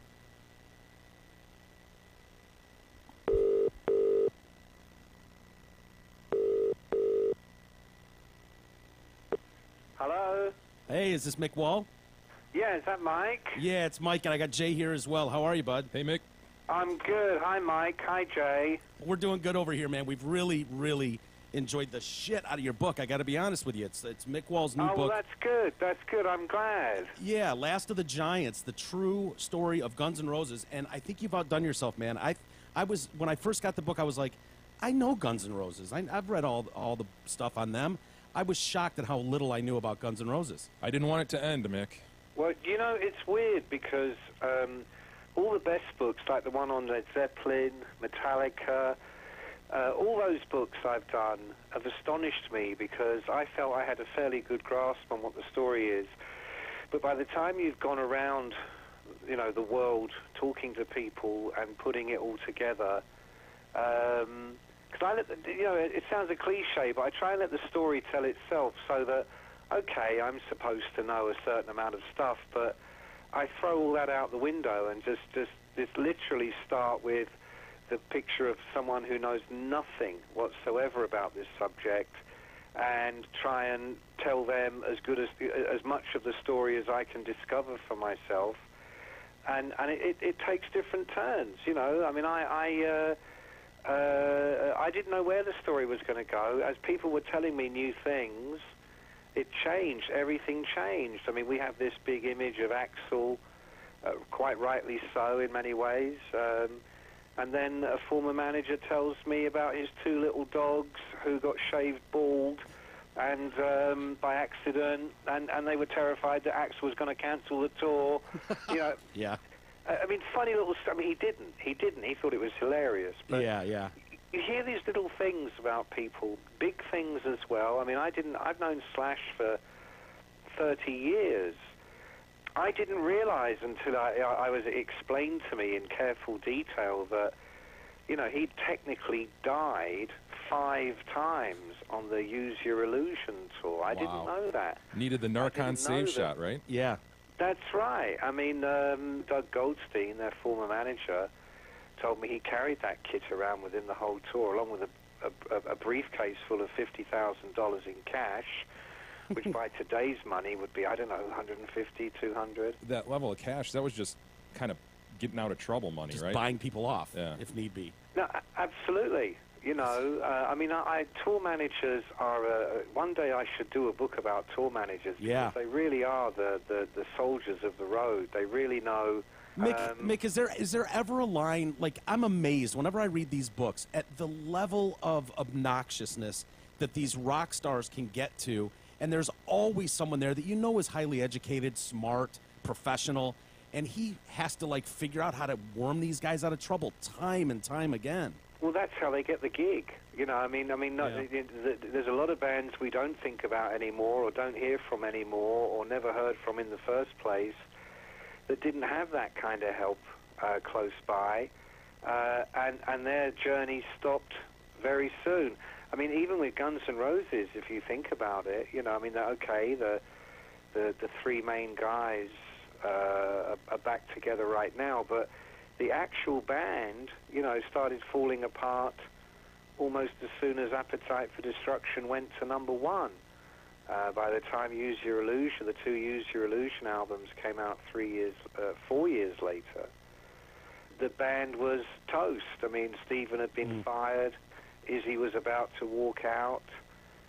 Hello? Hey, is this Mick Wall? Yeah, is that Mike? Yeah, it's Mike, and I got Jay here as well. How are you, bud? Hey, Mick. I'm good. Hi, Mike. Hi, Jay. We're doing good over here, man. We've really, really enjoyed the shit out of your book. I got to be honest with you. It's Mick Wall's new book. Oh, that's good. That's good. I'm glad. Yeah, Last of the Giants, the true story of Guns N' Roses. And I think you've outdone yourself, man. I was when I first got the book, I was like, I know Guns N' Roses. I've read all the stuff on them. I was shocked at how little I knew about Guns N' Roses. I didn't want it to end, Mick. Well, you know, it's weird because all the best books, like the one on Led Zeppelin, Metallica, all those books I've done have astonished me because I felt I had a fairly good grasp on what the story is. But by the time you've gone around, you know, the world, talking to people and putting it all together, because I let you know, it sounds a cliche, but I try and let the story tell itself so that, okay, I'm supposed to know a certain amount of stuff, but I throw all that out the window and just literally start with the picture of someone who knows nothing whatsoever about this subject and try and tell them as much of the story as I can discover for myself. And it takes different turns, you know. I mean, I didn't know where the story was going to go. As people were telling me new things, it changed. Everything changed. I mean, we have this big image of Axl, quite rightly so in many ways. And then a former manager tells me about his two little dogs who got shaved bald and by accident, and they were terrified that Axl was going to cancel the tour. You know. Yeah. I mean, funny little stuff. I mean, he didn't. He thought it was hilarious. But Yeah. you hear these little things about people, big things as well. I mean, I've known Slash for 30 years. I didn't realize until I was explained to me in careful detail that, you know, he technically died 5 times on the Use Your Illusion tour. I didn't know that. Needed the Narcon save shot, right? Yeah. That's right. I mean, Doug Goldstein, their former manager, told me he carried that kit around with him the whole tour, along with a briefcase full of $50,000 in cash, which by today's money would be, I don't know, 150, 200. That level of cash, that was just kind of getting out of trouble money, Just right? buying people off, if need be. No, absolutely. You know, I mean, tour managers are. One day I should do a book about tour managers because they really are the soldiers of the road. They really know. Mick, is there ever a line, like, I'm amazed whenever I read these books at the level of obnoxiousness that these rock stars can get to, and there's always someone there that you know is highly educated, smart, professional, and he has to, like, figure out how to worm these guys out of trouble time and time again. Well, that's how they get the gig. You know, there's a lot of bands we don't think about anymore or don't hear from anymore or never heard from in the first place that didn't have that kind of help close by, and their journey stopped very soon. I mean, even with Guns N' Roses, if you think about it, you know, I mean, the 3 main guys are back together right now, but the actual band, you know, started falling apart almost as soon as Appetite for Destruction went to #1. By the time Use Your Illusion, the 2 Use Your Illusion albums came out 4 years later, the band was toast. I mean, Stephen had been fired, Izzy was about to walk out,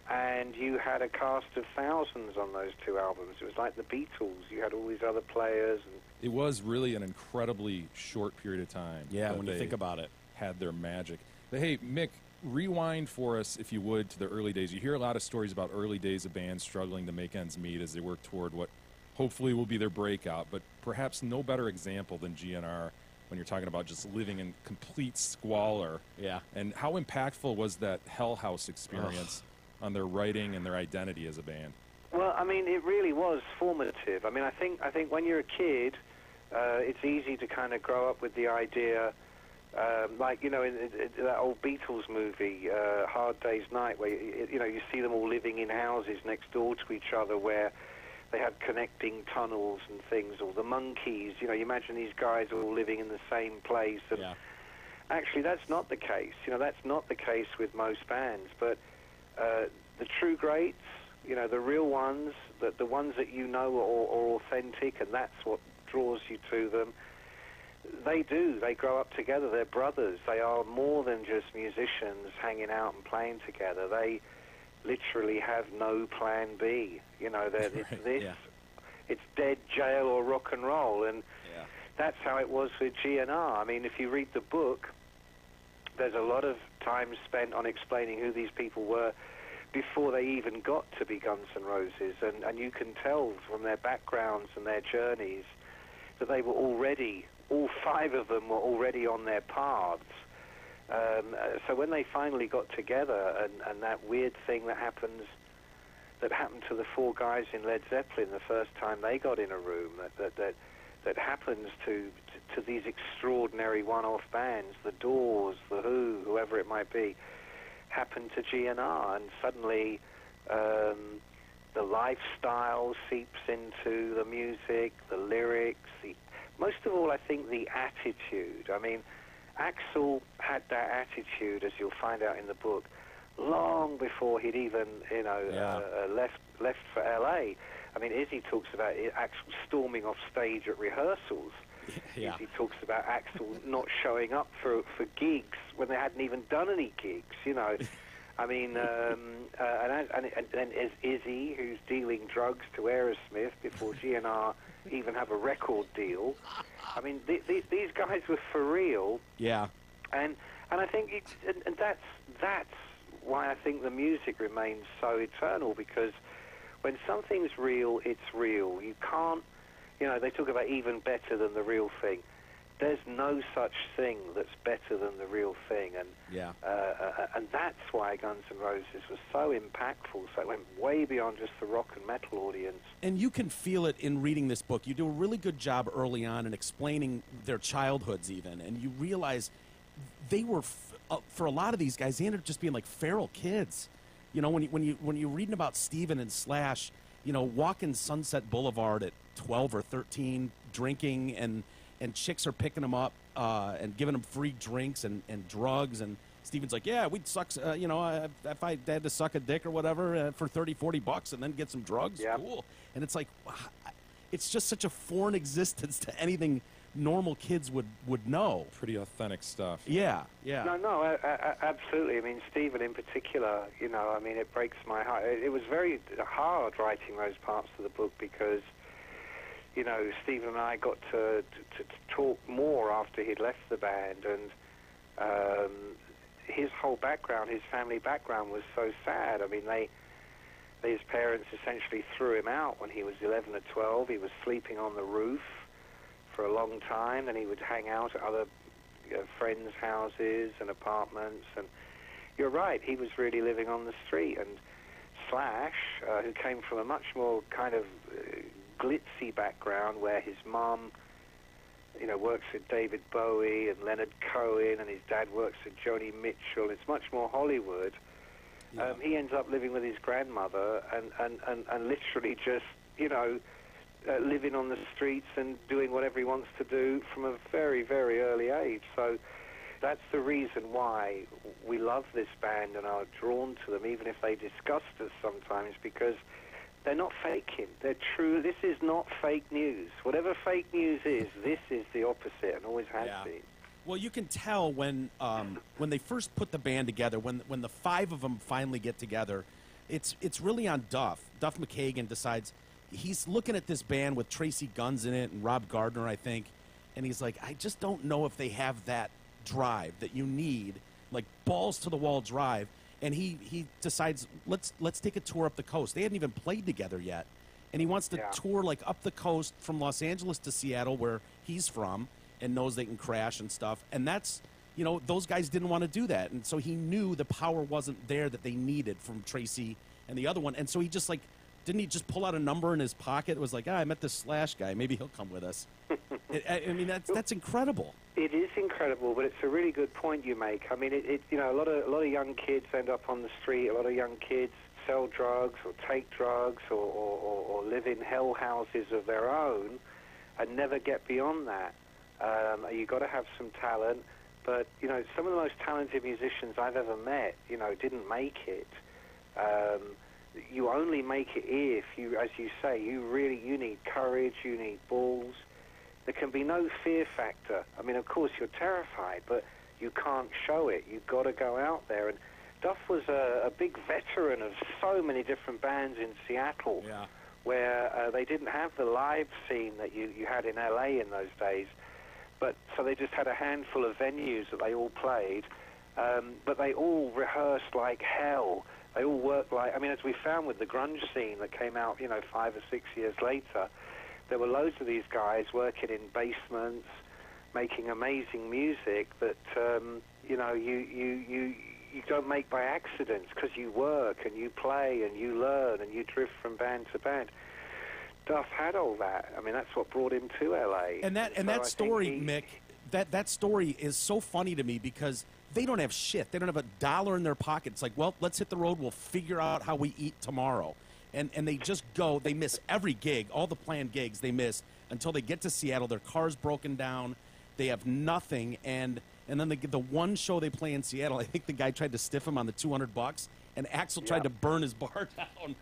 and you had a cast of thousands on those 2 albums. It was like the Beatles. You had all these other players. And it was really an incredibly short period of time. Yeah, when you think about it. Had their magic. But hey, Mick, rewind for us, if you would, to the early days. You hear a lot of stories about early days of bands struggling to make ends meet as they work toward what hopefully will be their breakout, but perhaps no better example than GNR when you're talking about just living in complete squalor. Yeah. And how impactful was that Hell House experience on their writing and their identity as a band? Well, I mean, it really was formative. I mean, I think when you're a kid, it's easy to kind of grow up with the idea, like, you know, in that old Beatles movie, Hard Day's Night, where, you know, you see them all living in houses next door to each other where they had connecting tunnels and things, or the Monkees, you know, you imagine these guys all living in the same place. And actually, that's not the case. You know, that's not the case with most bands, but the true greats, you know, the real ones, the ones that you know are authentic, and that's what draws you to them. They do. They grow up together. They're brothers. They are more than just musicians hanging out and playing together. They literally have no plan B. You know, it's dead, jail, or rock and roll, and that's how it was with GNR. I mean, if you read the book, there's a lot of time spent on explaining who these people were. before they even got to be Guns N' Roses, and you can tell from their backgrounds and their journeys that they were already, all 5 of them were already on their paths. So when they finally got together, and that weird thing that happened to the 4 guys in Led Zeppelin the first time they got in a room, that happens to these extraordinary one-off bands, the Doors, the Who, whoever it might be, happened to GNR, and suddenly the lifestyle seeps into the music, the lyrics, most of all, I think, the attitude. I mean, Axl had that attitude, as you'll find out in the book, long before he'd even, left for LA. I mean, Izzy talks about Axl storming off stage at rehearsals. Yeah. Izzy talks about Axl not showing up for gigs when they hadn't even done any gigs, you know. I mean, and then there's Izzy, who's dealing drugs to Aerosmith before GNR even have a record deal. I mean, these guys were for real. Yeah. And I think that's why I think the music remains so eternal, because when something's real, it's real. You can't, they talk about even better than the real thing. There's no such thing that's better than the real thing, and and that's why Guns N' Roses was so impactful. So it went way beyond just the rock and metal audience. And you can feel it in reading this book. You do a really good job early on in explaining their childhoods, even, and you realize they were for a lot of these guys, they ended up just being like feral kids. When you're reading about Steven and Slash, walking Sunset Boulevard at 12 or 13, drinking, and chicks are picking them up and giving them free drinks and drugs, and Steven's like, yeah, we'd suck, if I had to suck a dick or whatever for $30-40 and then get some drugs, cool. And it's like, it's just such a foreign existence to anything normal kids would know. Pretty authentic stuff. Yeah. No, absolutely. I mean, Stephen in particular, it breaks my heart. It was very hard writing those parts of the book because, Stephen and I got to talk more after he'd left the band, and his whole background, his family background was so sad. I mean, his parents essentially threw him out when he was 11 or 12. He was sleeping on the roof for a long time, and he would hang out at other friends' houses and apartments. And you're right, he was really living on the street. And Slash, who came from a much more kind of glitzy background, where his mom, works with David Bowie and Leonard Cohen, and his dad works with Joni Mitchell. It's much more Hollywood. Yeah. He ends up living with his grandmother and literally just, living on the streets and doing whatever he wants to do from a very, very early age. So that's the reason why we love this band and are drawn to them, even if they disgust us sometimes, because they're not faking. They're true. This is not fake news. Whatever fake news is, this is the opposite and always has been. Well, you can tell when they first put the band together, when the 5 of them finally get together, it's really on Duff. Duff McKagan decides he's looking at this band with Tracy Guns in it and Rob Gardner, I think, and he's like, I just don't know if they have that drive that you need, like balls to the wall drive. And he decides, let's take a tour up the coast. They hadn't even played together yet. And he wants to tour like up the coast from Los Angeles to Seattle, where he's from, and knows they can crash and stuff. And that's, those guys didn't want to do that. And so he knew the power wasn't there that they needed from Tracy and the other one. And so he just didn't he just pull out a number in his pocket? It was like, I met this Slash guy. Maybe he'll come with us. I mean, that's incredible. It is incredible, but it's a really good point you make. I mean, a lot of young kids end up on the street. A lot of young kids sell drugs or take drugs or live in hell houses of their own and never get beyond that. You've got to have some talent, but some of the most talented musicians I've ever met, didn't make it. You only make it if you, as you say, you need courage, you need balls. There can be no fear factor. I mean, of course, you're terrified, but you can't show it. You've got to go out there. And Duff was a big veteran of so many different bands in Seattle, where they didn't have the live scene that you had in LA in those days. But so they just had a handful of venues that they all played, but they all rehearsed like hell. They all work like, I mean, as we found with the grunge scene that came out, 5 or 6 years later, there were loads of these guys working in basements, making amazing music that, you don't make by accident, because you work and you play and you learn and you drift from band to band. Duff had all that. I mean, that's what brought him to L.A. And that story, Mick, that story is so funny to me because they don't have shit. They don't have a dollar in their pocket. It's like, well, let's hit the road. We'll figure out how we eat tomorrow. And they just go. They miss every gig, all the planned gigs they miss until they get to Seattle. Their car's broken down. They have nothing. And then the one show they play in Seattle, I think the guy tried to stiff him on the $200, and Axl tried to burn his bar down.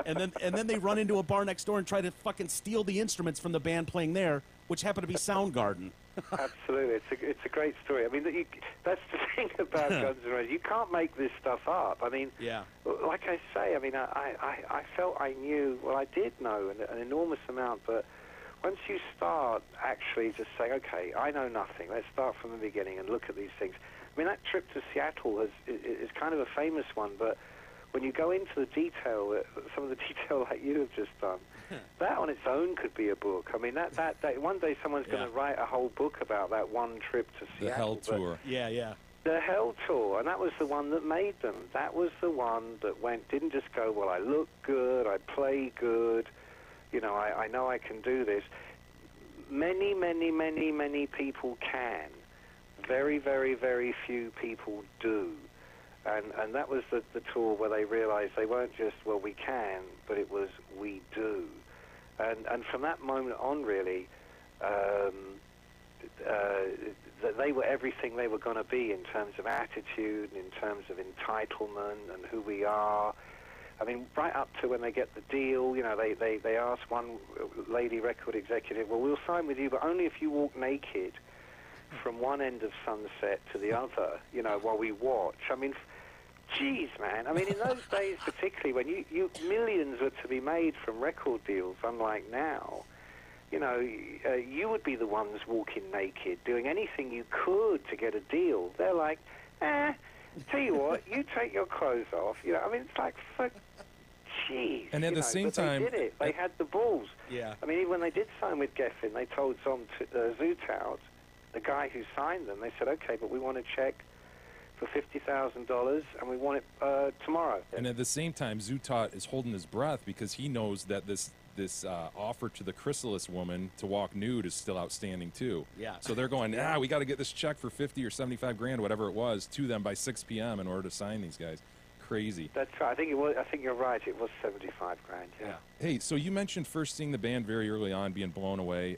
and then they run into a bar next door and try to fucking steal the instruments from the band playing there, which happened to be Soundgarden. Absolutely, it's a great story. I mean, that's the thing about Guns N' Roses. You can't make this stuff up. I mean, like I say, I mean, I felt I knew. Well, I did know an enormous amount, but once you start actually just saying, okay, I know nothing. Let's start from the beginning and look at these things. I mean, that trip to Seattle is kind of a famous one, but when you go into the detail, some of the detail like you have just done, that on its own could be a book. I mean, that one day someone's going to write a whole book about that one trip to Seattle. The Hell Tour. Yeah. The Hell Tour, and that was the one that made them. That was the one that didn't just go, well, I look good, I play good, I know I can do this. Many, many, many, many people can. Very, very, very few people do. And that was the tour where they realized they weren't just, well, we can, but it was, we do. And from that moment on, really, they were everything they were going to be in terms of attitude, in terms of entitlement and who we are. I mean, right up to when they get the deal, they ask one lady record executive, well, we'll sign with you, but only if you walk naked from one end of Sunset to the other, while we watch. I mean, geez, man. I mean, in those days, particularly when you millions were to be made from record deals, unlike now, you would be the ones walking naked, doing anything you could to get a deal. They're like, tell you what, you take your clothes off. I mean, it's like, fuck, jeez. And at the same time, they did it. They had the balls. Yeah. I mean, even when they did sign with Geffen, they told Zootout, the guy who signed them, they said, okay, but we want to check for $50,000, and we want it tomorrow. And at the same time, Zootot is holding his breath because he knows that this offer to the Chrysalis woman to walk nude is still outstanding too. Yeah. So they're going, we got to get this check for 50 or 75 grand, whatever it was, to them by 6 p.m. in order to sign these guys. Crazy. That's right. I think you're right. It was 75 grand. Yeah. Hey, so you mentioned first seeing the band very early on, being blown away.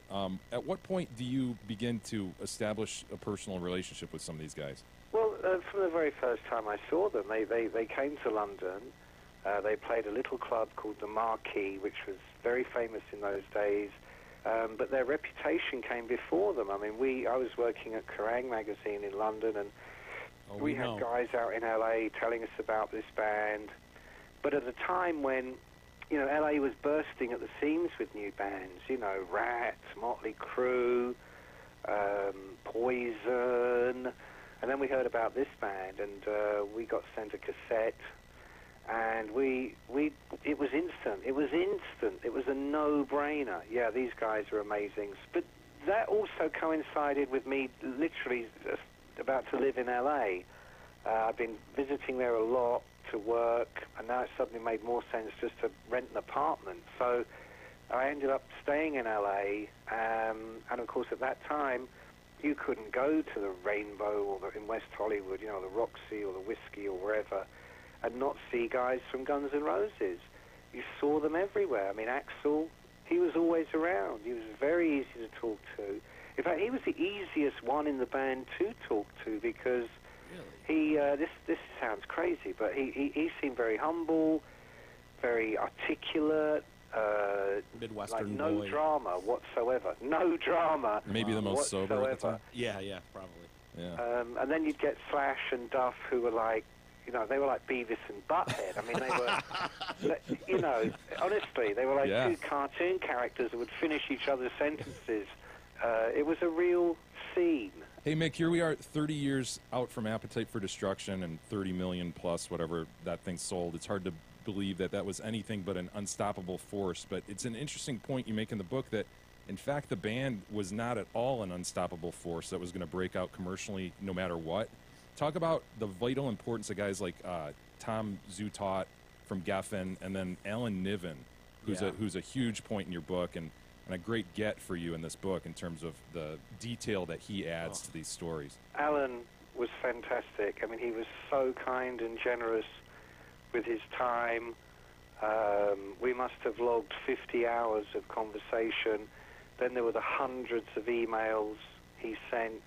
At what point do you begin to establish a personal relationship with some of these guys? Well, from the very first time I saw them, they came to London. They played a little club called the Marquee, which was very famous in those days. But their reputation came before them. I mean, I was working at Kerrang! Magazine in London, and we had guys out in L.A. telling us about this band. But at a time when, L.A. was bursting at the seams with new bands, Rat, Motley Crue, Poison. And then we heard about this band, and we got sent a cassette. And it was instant. It was instant. It was a no-brainer. Yeah, these guys are amazing. But that also coincided with me literally about to live in L.A. I've been visiting there a lot to work, and now it suddenly made more sense just to rent an apartment. So I ended up staying in L.A., and of course at that time, you couldn't go to the Rainbow or in West Hollywood, the Roxy or the Whiskey or wherever, and not see guys from Guns N' Roses. You saw them everywhere. I mean, Axl, he was always around. He was very easy to talk to. In fact, he was the easiest one in the band to talk to because he, this sounds crazy, but he seemed very humble, very articulate, Midwestern like no boy. drama whatsoever. No drama. Maybe the most sober at the time. Yeah, probably. Yeah. And then you'd get Slash and Duff, who were like, they were like Beavis and Butthead. I mean, they were, honestly, they were like two cartoon characters that would finish each other's sentences. It was a real scene. Hey, Mick, here we are 30 years out from Appetite for Destruction and 30 million plus, whatever that thing sold. It's hard to believe that that was anything but an unstoppable force. But it's an interesting point you make in the book that, in fact, the band was not at all an unstoppable force that was going to break out commercially no matter what. Talk about the vital importance of guys like Tom Zutaut from Geffen and then Alan Niven, who's a huge point in your book and a great get for you in this book in terms of the detail that he adds to these stories. Alan was fantastic. I mean, he was so kind and generous with his time. We must have logged 50 hours of conversation. Then there were the hundreds of emails he sent.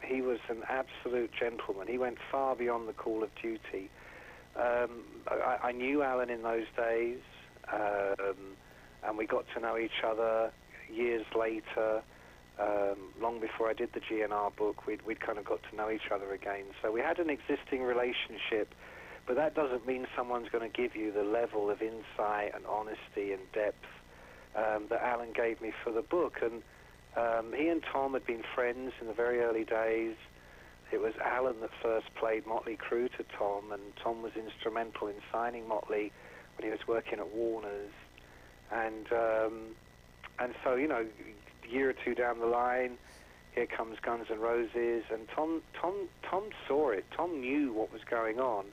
He was an absolute gentleman. He went far beyond the call of duty. I knew Alan in those days. And we got to know each other years later. Long before I did the GNR book, we'd kind of got to know each other again. So we had an existing relationship, but that doesn't mean someone's going to give you the level of insight and honesty and depth that Alan gave me for the book. And he and Tom had been friends in the very early days. It was Alan that first played Motley Crue to Tom, and Tom was instrumental in signing Motley when he was working at Warner's. And so, you know, a year or two down the line, here comes Guns N' Roses, and Tom saw it. Tom knew what was going on,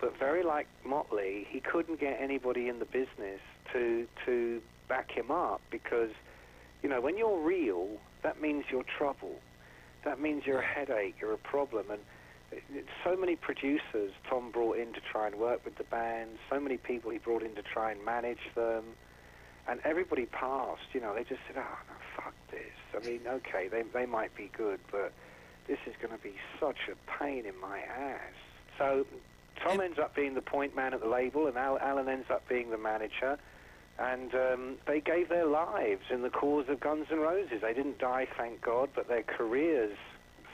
but very like Motley, he couldn't get anybody in the business to back him up because, you know, when you're real, that means you're trouble. That means you're a headache, you're a problem. And so many producers Tom brought in to try and work with the band, so many people he brought in to try and manage them. And everybody passed, you know, they just said, oh, no, fuck this. I mean, okay, they might be good, but this is going to be such a pain in my ass. So Tom ends up being the point man at the label, and Alan ends up being the manager. And they gave their lives in the cause of Guns N' Roses. They didn't die, thank God, but their careers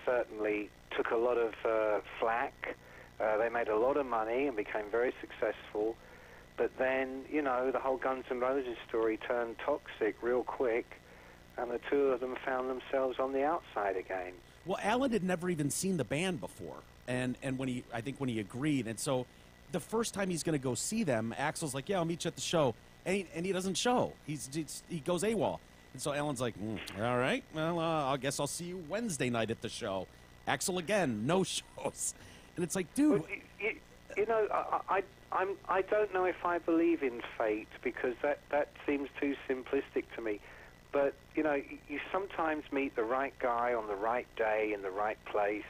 certainly took a lot of flack. They made a lot of money and became very successful. But then, you know, the whole Guns N' Roses story turned toxic real quick, and the two of them found themselves on the outside again. Well, Alan had never even seen the band before, and when he when he agreed, and so the first time he's going to go see them, Axl's like, "Yeah, I'll meet you at the show," and he doesn't show. He goes AWOL, and so Alan's like, "All right, well, I guess I'll see you Wednesday night at the show." Axl again, no shows, and it's like, dude. Well, you know, I don't know if I believe in fate because that seems too simplistic to me. But, you know, you sometimes meet the right guy on the right day in the right place,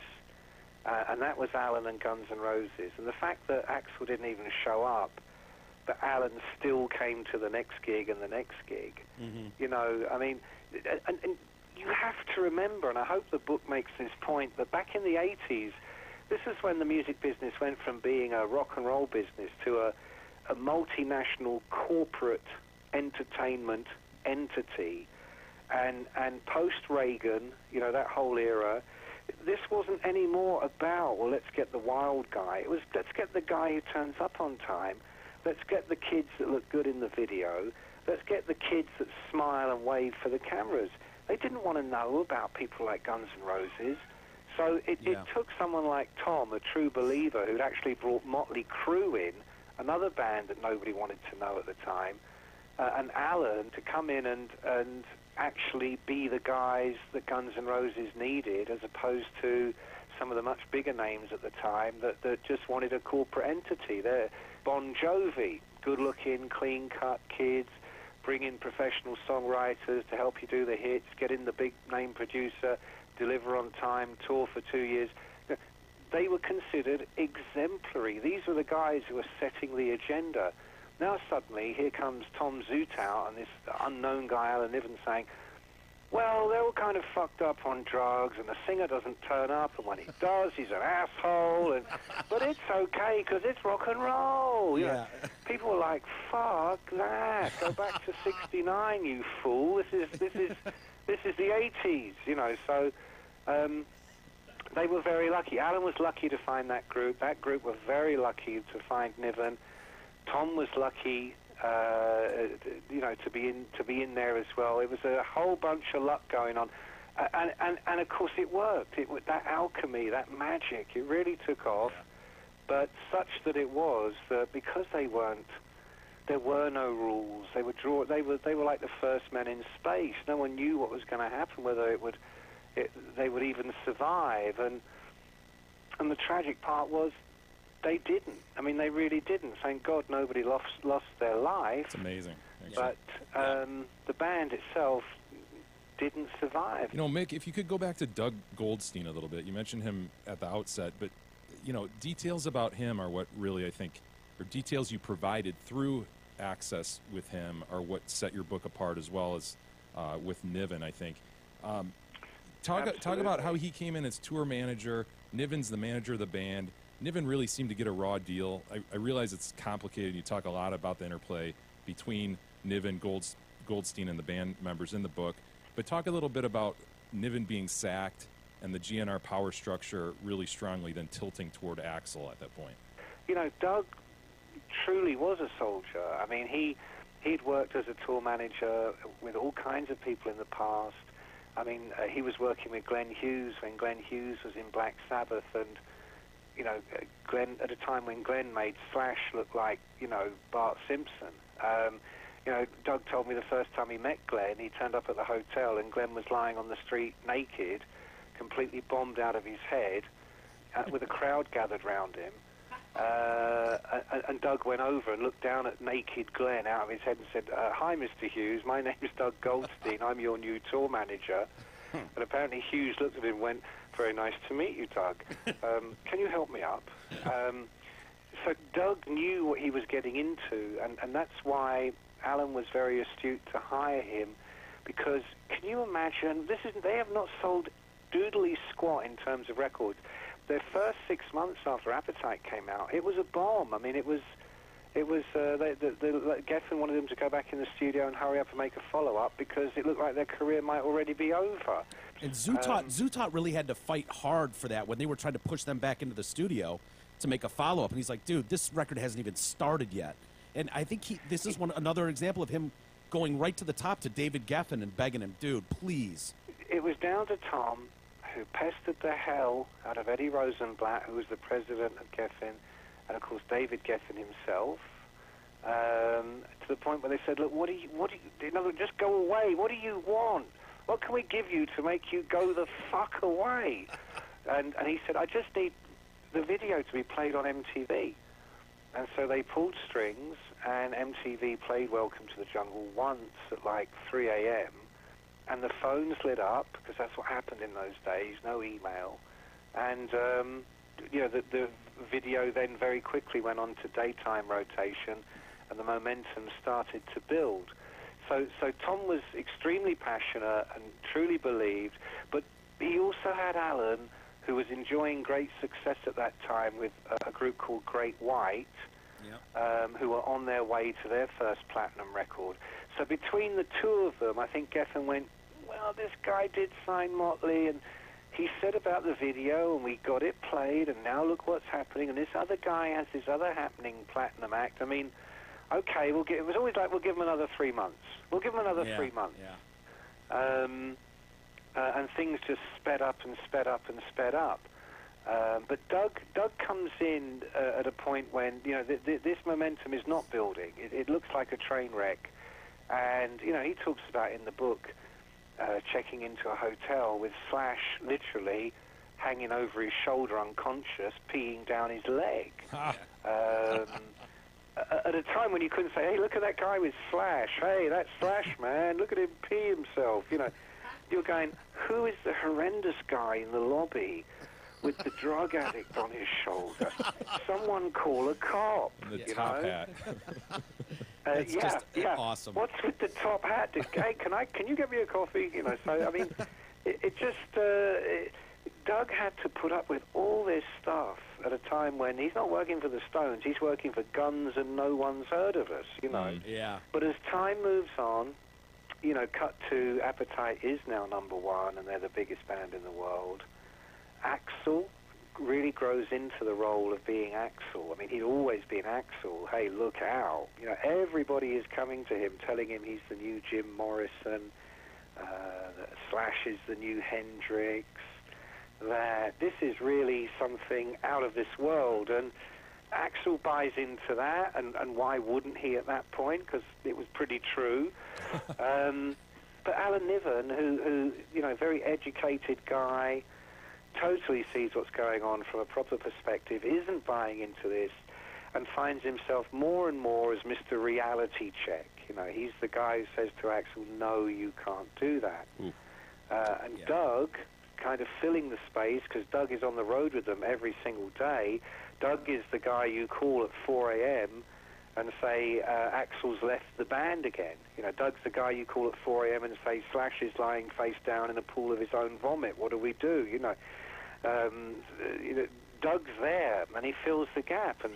and that was Alan and Guns N' Roses. And the fact that Axl didn't even show up, but Alan still came to the next gig and the next gig, you know, I mean, and you have to remember, and I hope the book makes this point, that back in the 80s, this is when the music business went from being a rock and roll business to a multinational corporate entertainment entity. And post-Reagan, you know, that whole era, this wasn't anymore about, well, let's get the wild guy. It was, let's get the guy who turns up on time. Let's get the kids that look good in the video. Let's get the kids that smile and wave for the cameras. They didn't want to know about people like Guns N' Roses. So it took someone like Tom, a true believer, who'd actually brought Motley Crue in, another band that nobody wanted to know at the time, and Alan to come in and actually be the guys that Guns N' Roses needed, as opposed to some of the much bigger names at the time that just wanted a corporate entity. They're Bon Jovi, good-looking, clean-cut kids, bring in professional songwriters to help you do the hits, get in the big-name producer, deliver on time, tour for 2 years. They were considered exemplary. These were the guys who were setting the agenda. Now suddenly, here comes Tom Zutaut and this unknown guy, Alan Niven, saying, well, they're all kind of fucked up on drugs, and the singer doesn't turn up, and when he does, he's an asshole, but it's okay, because it's rock and roll. You know, people are like, fuck that. Go back to 69, you fool. This is the 80s, you know, so they were very lucky. Alan was lucky to find that group. That group were very lucky to find Niven. Tom was lucky, you know, to be in there as well. It was a whole bunch of luck going on. And of course it worked. That alchemy, that magic, it really took off. Yeah. But such that it was that because there were no rules. They were like the first men in space. No one knew what was going to happen, whether they would even survive. And the tragic part was they didn't. I mean, they really didn't. Thank God nobody lost their life. It's amazing. Actually. But the band itself didn't survive. You know, Mick, if you could go back to Doug Goldstein a little bit. You mentioned him at the outset, but, you know, details about him are what really, I think, or details you provided through access with him are what set your book apart, as well as with Niven, I think. Talk about how he came in as tour manager. Niven's the manager of the band. Niven really seemed to get a raw deal. I realize it's complicated. You talk a lot about the interplay between Niven, Goldstein, and the band members in the book. But talk a little bit about Niven being sacked and the GNR power structure really strongly then tilting toward Axl at that point. You know, Doug truly was a soldier. I mean, he'd worked as a tour manager with all kinds of people in the past. I mean, he was working with Glenn Hughes when Glenn Hughes was in Black Sabbath, and you know, Glenn at a time when Glenn made Slash look like, you know, Bart Simpson. You know, Doug told me the first time he met Glenn, he turned up at the hotel and Glenn was lying on the street naked, completely bombed out of his head, with a crowd gathered round him. And Doug went over and looked down at naked Glenn out of his head and said, "Hi, Mr. Hughes, my name is Doug Goldstein. I'm your new tour manager." And apparently Hughes looked at him and went, "Very nice to meet you, Doug. Can you help me up?" So Doug knew what he was getting into, and that's why Alan was very astute to hire him, because can you imagine, they have not sold doodly squat in terms of records. Their first 6 months after Appetite came out, it was a bomb. I mean, Geffen wanted them to go back in the studio and hurry up and make a follow-up because it looked like their career might already be over. And Zutot really had to fight hard for that when they were trying to push them back into the studio to make a follow-up. And he's like, dude, this record hasn't even started yet. And I think this is another example of him going right to the top to David Geffen and begging him, dude, please. It was down to Tom, who pestered the hell out of Eddie Rosenblatt, who was the president of Geffen, and of course David Geffen himself, to the point where they said, look, what do you just go away. What do you want? What can we give you to make you go the fuck away? And he said, I just need the video to be played on MTV. And so they pulled strings, and MTV played Welcome to the Jungle once at like 3 a.m., and the phones lit up, because that's what happened in those days, no email. And, you know, the video then very quickly went on to daytime rotation, and the momentum started to build. So Tom was extremely passionate and truly believed, but he also had Alan, who was enjoying great success at that time with a group called Great White, who were on their way to their first platinum record. So between the two of them, I think Geffen went, well, this guy did sign Motley, and he said about the video, and we got it played, and now look what's happening, and this other guy has this other happening platinum act. I mean, okay, it was always like, we'll give him another 3 months. We'll give him another 3 months. Yeah. And things just sped up and sped up and sped up. But Doug comes in at a point when, you know, this momentum is not building. It looks like a train wreck. And, you know, he talks about in the book checking into a hotel with Slash literally hanging over his shoulder unconscious, peeing down his leg. At a time when you couldn't say, hey, look at that guy with Slash. Hey, that's Slash, man. Look at him pee himself. You know, you're going, who is the horrendous guy in the lobby with the drug addict on his shoulder? Someone call a cop. The top hat. Yeah. Awesome. What's with the top hat? Hey, can you get me a coffee? You know, so I mean, it just Doug had to put up with all this stuff at a time when he's not working for the Stones. He's working for Guns and no one's heard of us. You know. Yeah. But as time moves on, you know, cut to Appetite is now #1, and they're the biggest band in the world. Axl really grows into the role of being Axl. I mean, he'd always been Axl. Hey, look out. You know, everybody is coming to him, telling him he's the new Jim Morrison. that Slash is the new Hendrix, that this is really something out of this world. And Axl buys into that, and why wouldn't he at that point? Because it was pretty true. But Alan Niven, who very educated guy, totally sees what's going on from a proper perspective, isn't buying into this, and finds himself more and more as Mr. Reality Check. He's the guy who says to Axl, no, you can't do that. Doug, kind of filling the space, because Doug is on the road with them every single day. Doug is the guy you call at 4 a.m. and say, Axl's left the band again. Doug's the guy you call at 4 a.m. and say, Slash is lying face down in a pool of his own vomit. What do we do? Doug's there, and he fills the gap. And,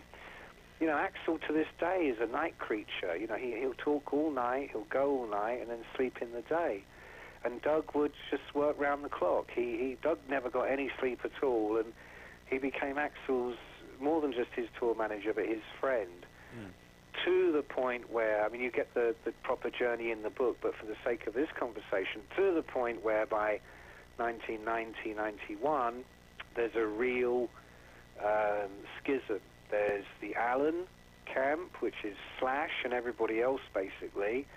Axl to this day is a night creature. He'll talk all night, he'll go all night, and then sleep in the day. And Doug would just work round the clock. Doug never got any sleep at all, and he became Axl's, more than just his tour manager, but his friend. To the point where, you get the proper journey in the book, but for the sake of this conversation, to the point where by 1990, 91, there's a real schism. There's the Alan camp, which is Slash and everybody else, basically,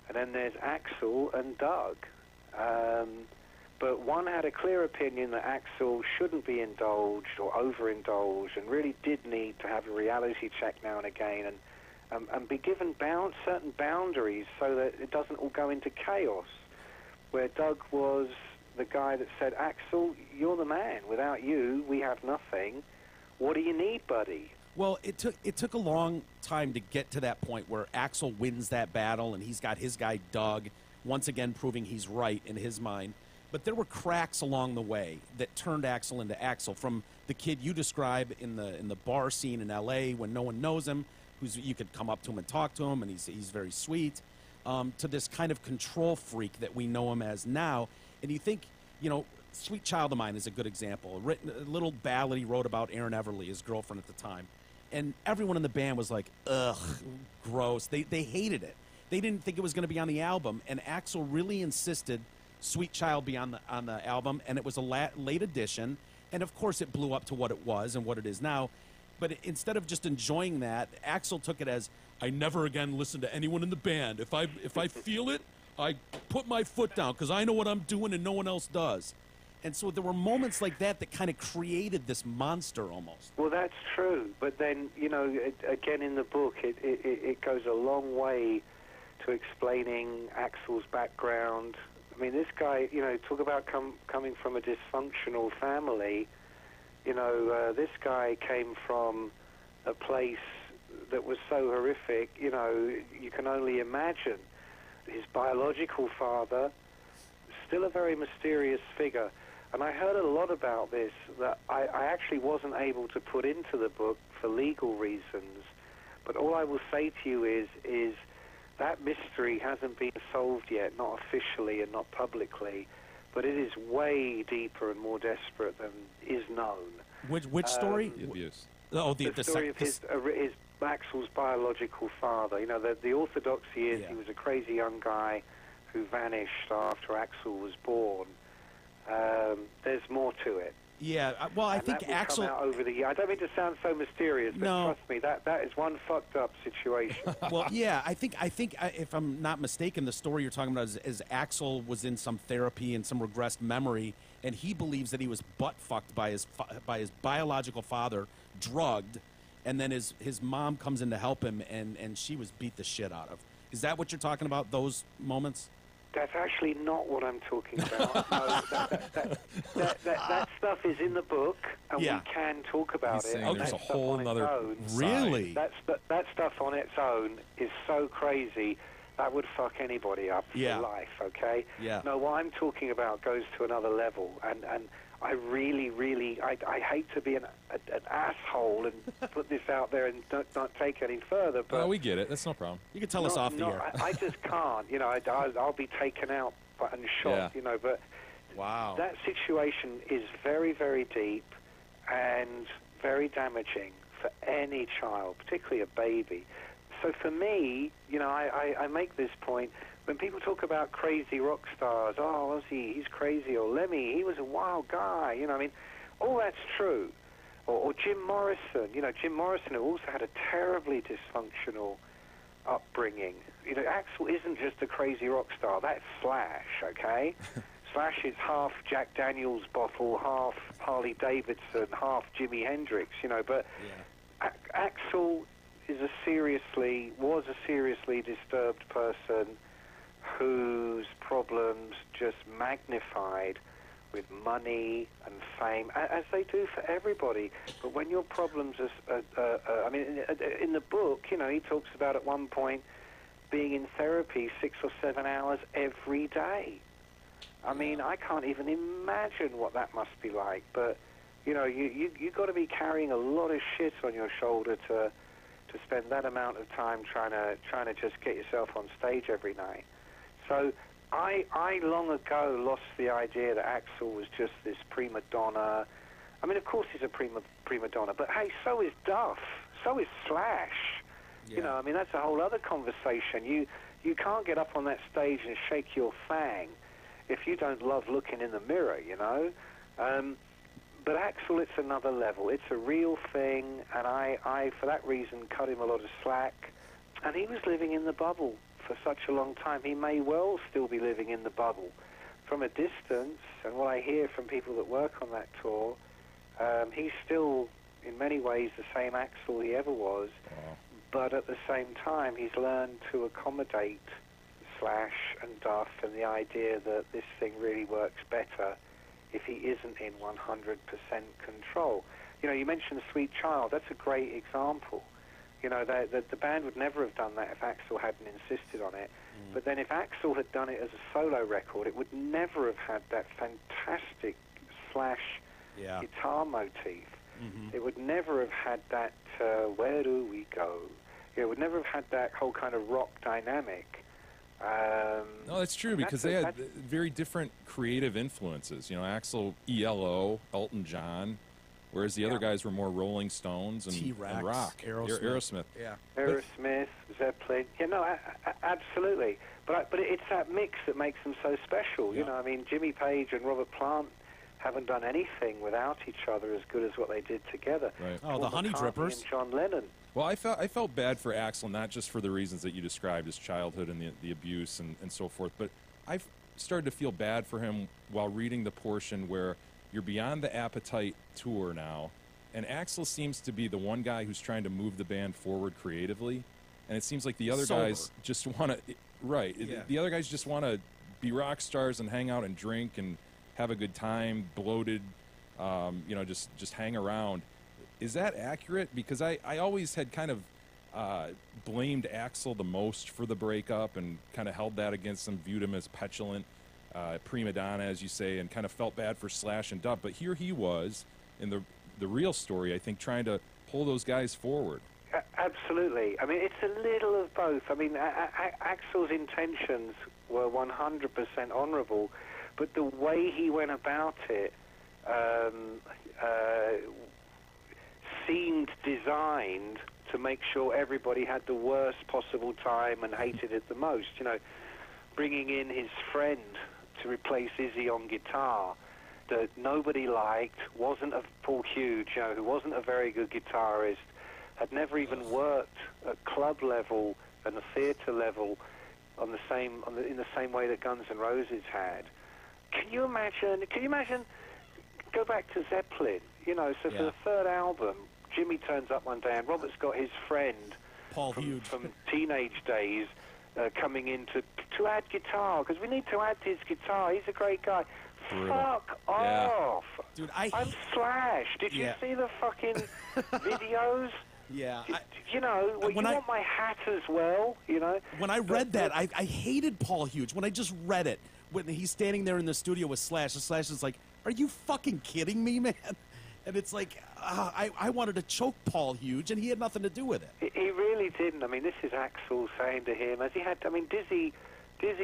and then there's Axl and Doug. But one had a clear opinion that Axl shouldn't be indulged or overindulged, and really did need to have a reality check now and again, and be given certain boundaries so that it doesn't all go into chaos. Where Doug was the guy that said, Axl, you're the man. Without you, we have nothing. What do you need, buddy? Well, it took a long time to get to that point where Axl wins that battle, and he's got his guy Doug, once again proving he's right in his mind. But there were cracks along the way that turned Axl into Axl, from the kid you describe in the bar scene in L.A. when no one knows him, you could come up to him and talk to him, and he's very sweet, to this kind of control freak that we know him as now. And you think, Sweet Child of Mine is a good example. A little ballad he wrote about Erin Everly, his girlfriend at the time. And everyone in the band was like, ugh, gross. They hated it. They didn't think it was going to be on the album. And Axl really insisted Sweet Child be on the album, and it was a late edition. And, of course, it blew up to what it was and what it is now. But instead of just enjoying that, Axl took it as, I never again listen to anyone in the band. If I feel it, I put my foot down because I know what I'm doing and no one else does. And so there were moments like that kind of created this monster almost. Well, that's true. But then, again in the book, it goes a long way to explaining Axl's background. I mean, this guy, talk about coming from a dysfunctional family. This guy came from a place that was so horrific, you can only imagine. His biological father, still a very mysterious figure. And I heard a lot about this that I actually wasn't able to put into the book for legal reasons. But all I will say to you is that mystery hasn't been solved yet, not officially and not publicly. But it is way deeper and more desperate than is known. Which story? The abuse. Oh, the story of his Axl's biological father. The orthodoxy is he was a crazy young guy who vanished after Axl was born. There's more to it. Yeah, well, I think that will Axl... come out over the year. I don't mean to sound so mysterious, but trust me, that is one fucked up situation. Well, yeah, I think if I'm not mistaken, the story you're talking about is Axl was in some therapy and some regressed memory, and he believes that he was butt-fucked by his biological father, drugged, and then his mom comes in to help him, and she was beat the shit out of. Is that what you're talking about, those moments? That's actually not what I'm talking about. No, that stuff is in the book, and we can talk about it. And there's a whole other really. That stuff on its own is so crazy that would fuck anybody up for life. Okay. Yeah. No, what I'm talking about goes to another level, and I really, I hate to be an asshole and put this out there and not take any further. But we get it. That's no problem. You can tell us off the air. I just can't. I'll be taken out and shot. Yeah. But wow, that situation is very, very deep and very damaging for any child, particularly a baby. So for me, I make this point. when people talk about crazy rock stars, oh, Ozzy, he's crazy, or Lemmy, he was a wild guy, you know, I mean, all that's true. Or Jim Morrison, you know, Jim Morrison who also had a terribly dysfunctional upbringing. You know, Axl isn't just a crazy rock star, that's Slash, okay? Slash is half Jack Daniels bottle, half Harley Davidson, half Jimi Hendrix, you know, but Axl was a seriously disturbed person whose problems just magnified with money and fame, as they do for everybody. But when your problems are, I mean, in the book, you know, he talks about at one point being in therapy 6 or 7 hours every day. I mean, I can't even imagine what that must be like. But, you know, you got to be carrying a lot of shit on your shoulder to spend that amount of time trying to just get yourself on stage every night. So I long ago lost the idea that Axl was just this prima donna. I mean, of course he's a prima donna, but hey, so is Duff, so is Slash. Yeah. You know, I mean, that's a whole other conversation. You can't get up on that stage and shake your fang if you don't love looking in the mirror, you know. But Axl, it's another level. It's a real thing, and I for that reason, cut him a lot of slack. And he was living in the bubble for such a long time. He may well still be living in the bubble from a distance, and what I hear from people that work on that tour, he's still, in many ways, the same Axl he ever was. Wow. But at the same time, he's learned to accommodate Slash and Duff and the idea that this thing really works better if he isn't in 100% control. You know, you mentioned Sweet Child. That's a great example. You know, the band would never have done that if Axl hadn't insisted on it. But then if Axl had done it as a solo record, it would never have had that fantastic Slash guitar motif. It would never have had that, where do we go? It would never have had that whole kind of rock dynamic. No, that's true, because they had very different creative influences. You know, Axl, ELO, Elton John, whereas the other guys were more Rolling Stones and rock. Aerosmith. Yeah. Aerosmith, Zeppelin. You know, absolutely. But it's that mix that makes them so special. You know, I mean, Jimmy Page and Robert Plant haven't done anything without each other as good as what they did together. Right. Oh, the Honey Drippers. And John Lennon. Well, I felt bad for Axl, not just for the reasons that you described, his childhood and the abuse and so forth, but I've started to feel bad for him while reading the portion where you're beyond the Appetite tour now, and Axl seems to be the one guy who's trying to move the band forward creatively, and it seems like the other guys just want to, the other guys just want to be rock stars and hang out and drink and have a good time, bloated, you know, just hang around. Is that accurate? Because I always had kind of blamed Axl the most for the breakup and kind of held that against him, viewed him as petulant, prima donna, as you say, and kind of felt bad for Slash and Duff. But here he was in the real story, I think, trying to pull those guys forward. Absolutely. I mean, it's a little of both. I mean, Axl's intentions were 100% honourable, but the way he went about it seemed designed to make sure everybody had the worst possible time and hated it the most. You know, bringing in his friend to replace Izzy on guitar that nobody liked, wasn't a Paul Hughes, you know, who wasn't a very good guitarist, had never even worked at club level and the theatre level in the same way that Guns N' Roses had. Can you imagine? Go back to Zeppelin. You know, so for the third album, Jimmy turns up one day and Robert's got his friend Paul Hughes from teenage days coming in to add guitar, because we need to add his guitar. He's a great guy. Fuck off. Dude, I'm Slash. Did you see the fucking videos? Yeah. You know, you want my hat as well, you know? When I read that, I hated Paul Hughes. When I just read it, when he's standing there in the studio with Slash, and Slash is like, are you fucking kidding me, man? And it's like, I wanted to choke Paul Hughes, and he had nothing to do with it. He really didn't. I mean, this is Axl saying to him, as he had, I mean, Dizzy,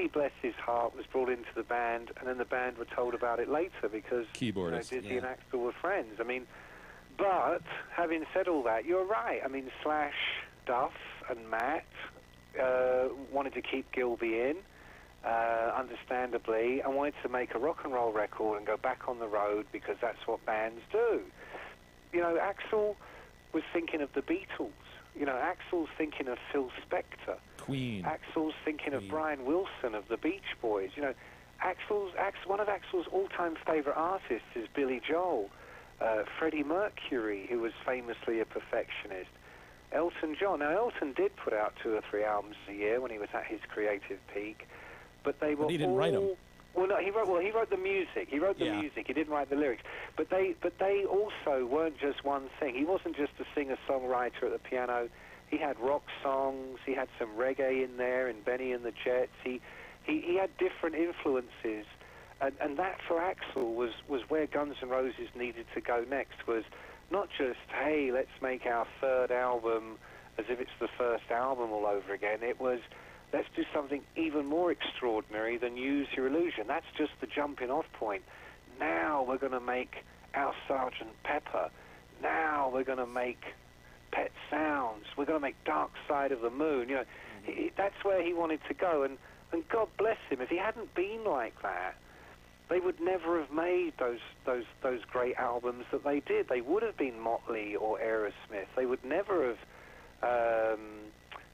bless his heart, was brought into the band, and then the band were told about it later because keyboardist, Dizzy and Axl were friends. I mean, but having said all that, you're right. I mean, Slash, Duff, and Matt wanted to keep Gilby in. understandably, and wanted to make a rock and roll record and go back on the road because that's what bands do. You know, Axl was thinking of the Beatles. You know, Axl's thinking of Phil Spector. Queen. Axl's thinking of Brian Wilson of the Beach Boys. You know, one of Axl's all-time favorite artists is Billy Joel. Freddie Mercury, who was famously a perfectionist. Elton John. Now, Elton did put out 2 or 3 albums a year when he was at his creative peak, but they were But he didn't write them. Well, no, he wrote the music. He wrote the music. He didn't write the lyrics. But they also weren't just one thing. He wasn't just a singer-songwriter at the piano. He had rock songs. He had some reggae in there, in Benny and the Jets. He had different influences, and that for Axl was where Guns N' Roses needed to go next. Was not just, hey, let's make our 3rd album as if it's the first album all over again. It was, let's do something even more extraordinary than Use Your Illusion. That's just the jumping off point. Now we're going to make our Sgt. Pepper. Now we're going to make Pet Sounds. We're going to make Dark Side of the Moon. You know, that's where he wanted to go. And God bless him, if he hadn't been like that, they would never have made those great albums that they did. They would have been Motley or Aerosmith. They would never have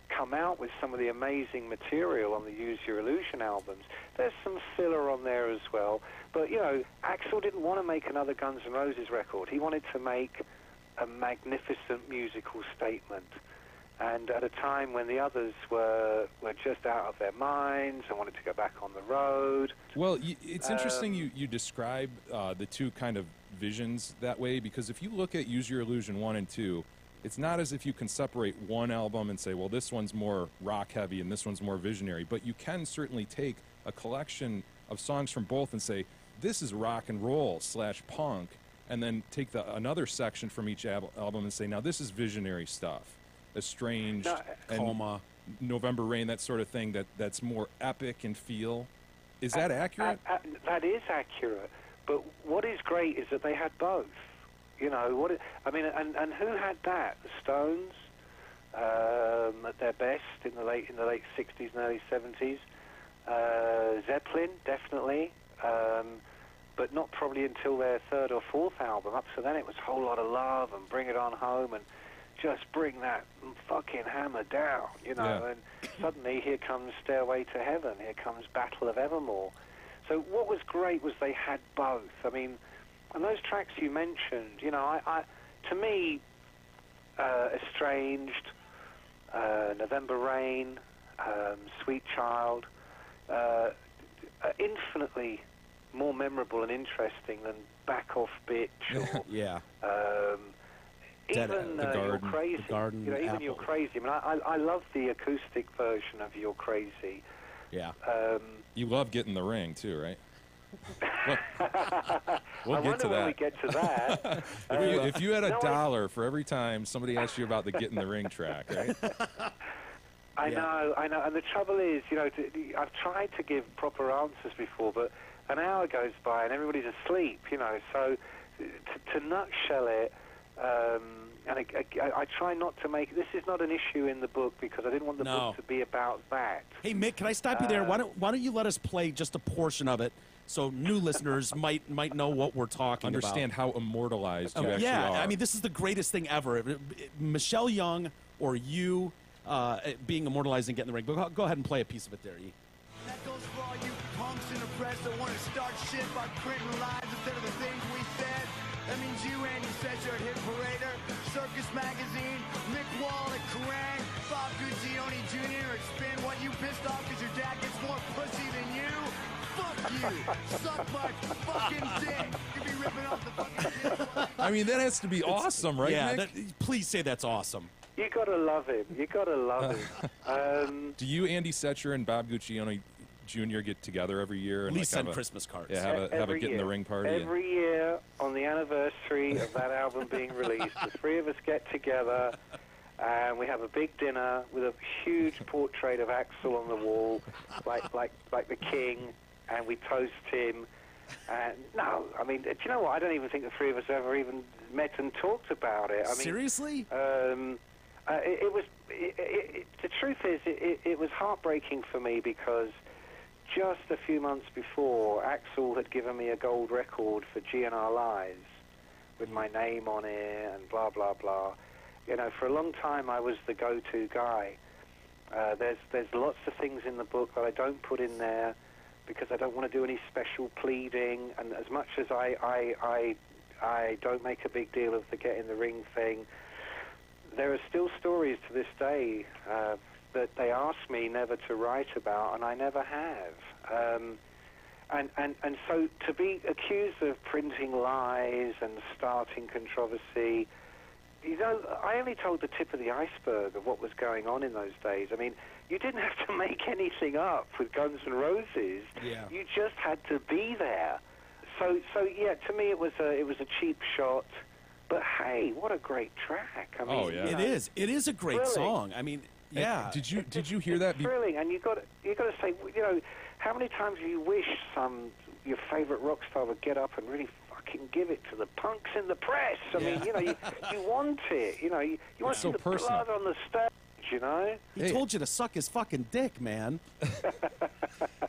come out with some of the amazing material on the Use Your Illusion albums. There's some filler on there as well. But, you know, Axl didn't want to make another Guns N' Roses record. He wanted to make a magnificent musical statement. And at a time when the others were just out of their minds and wanted to go back on the road. Well, it's interesting you describe the 2 kind of visions that way, because if you look at Use Your Illusion 1 and 2, it's not as if you can separate one album and say, well, this one's more rock-heavy and this one's more visionary, but you can certainly take a collection of songs from both and say, this is rock and roll / punk, and then take another section from each album and say, now this is visionary stuff. Estranged, and Coma, November Rain, that sort of thing, that's more epic in feel. Is that accurate? That is accurate. But what is great is that they had both. You know, and who had that? The Stones, at their best in the late 60s and early 70s. Zeppelin, definitely. But not probably until their 3rd or 4th album. Up to then it was Whole Lot of Love and Bring It On Home and just bring that fucking hammer down, you know. Yeah. And suddenly here comes Stairway to Heaven, here comes Battle of Evermore. So what was great was they had both. I mean, and those tracks you mentioned, you know, to me, Estranged, November Rain, Sweet Child, are infinitely more memorable and interesting than Back Off Bitch or yeah. Even You're Crazy. Garden, you know, even Appel. You're Crazy. I mean, I love the acoustic version of You're Crazy. Yeah. You love Getting the Ring too, right? We'll get to that. When we get to that. If you had $1 for every time somebody asked you about the Get in the Ring track, right? I know. And the trouble is, you know, I've tried to give proper answers before, but an hour goes by and everybody's asleep, you know. So to nutshell it, and I try not to make... This is not an issue in the book because I didn't want the book to be about that. Hey, Mick, can I stop you there? Why don't you let us play just a portion of it so new listeners might know what we're talking about. Understand how immortalized you actually are. I mean, this is the greatest thing ever. Michelle Young or you being immortalized and getting the ring. But go ahead and play a piece of it there, E. That goes for all you punks in the press that want to start shit by printing lies instead of the things we said. That means you, Andy Setzer at Hit Parader, Circus Magazine, Mick Wall at Kerrang, Bob Guccione Jr. at Spin. What, you pissed off because your dad gets more pussy than you? Fuck you! Suck my fucking dick! You be ripping off the fucking dick. I mean, that has to be awesome, right, Yeah, Mick? Please say that's awesome. You gotta love him. You gotta love him. Do you, Andy Setzer, and Bob Guccione Jr. get together every year? And at least send Christmas cards. Yeah, have a Get in the Ring party. Every year on the anniversary of that album being released, the three of us get together and we have a big dinner with a huge portrait of Axl on the wall, like the king, and we toast him. And no, I mean, do you know what? I don't even think the three of us ever even met and talked about it. I mean, seriously? The truth is, it was heartbreaking for me because just a few months before, Axl had given me a gold record for GNR Lives with my name on it and blah, blah, blah. You know, for a long time I was the go-to guy. There's lots of things in the book that I don't put in there because I don't want to do any special pleading, and as much as I don't make a big deal of the get in the ring thing, there are still stories to this day that they ask me never to write about, and I never have. And so to be accused of printing lies and starting controversy, you know, I only told the tip of the iceberg of what was going on in those days. I mean, you didn't have to make anything up with Guns N' Roses. Yeah. You just had to be there. So yeah, to me it was a cheap shot. But hey, what a great track! I mean, It is. It is a great thrilling. song. I mean, yeah. Did you hear that? Thrilling, and you got to say, you know, how many times do you wish your favorite rock star would get up and really fucking give it to the punks in the press? I mean, you know, you want it. You know, you want so the personal. blood on the stage. You know. He told you to suck his fucking dick, man.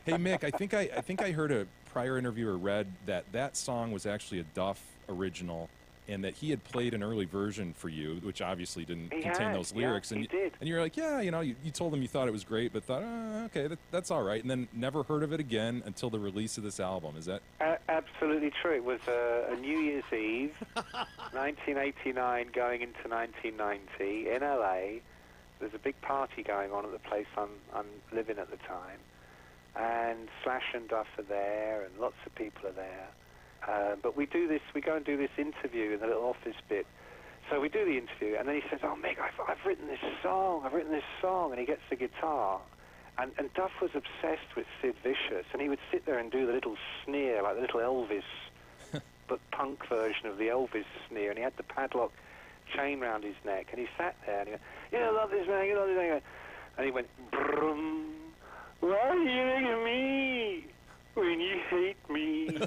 Hey Mick, I think I heard a prior interview or read that song was actually a Duff original, and that he had played an early version for you, which obviously didn't contain those lyrics. Yeah, and he did. And you're like, yeah, you know, you told him you thought it was great, but thought, okay, that's all right, and then never heard of it again until the release of this album. Is that Absolutely true. It was a New Year's Eve, 1989, going into 1990 in LA. There's a big party going on at the place I'm living at the time, and Slash and Duff are there, and lots of people are there. But we go and do this interview in the little office bit. So we do the interview, and then he says, "Oh, Mick, I've written this song, and he gets the guitar. And Duff was obsessed with Sid Vicious, and he would sit there and do the little sneer, like the little Elvis, but punk version of the Elvis sneer, and he had the padlock chain round his neck, and he sat there, and he went, I love this man, you love this man. And he went, brum, why are you making me when you hate me?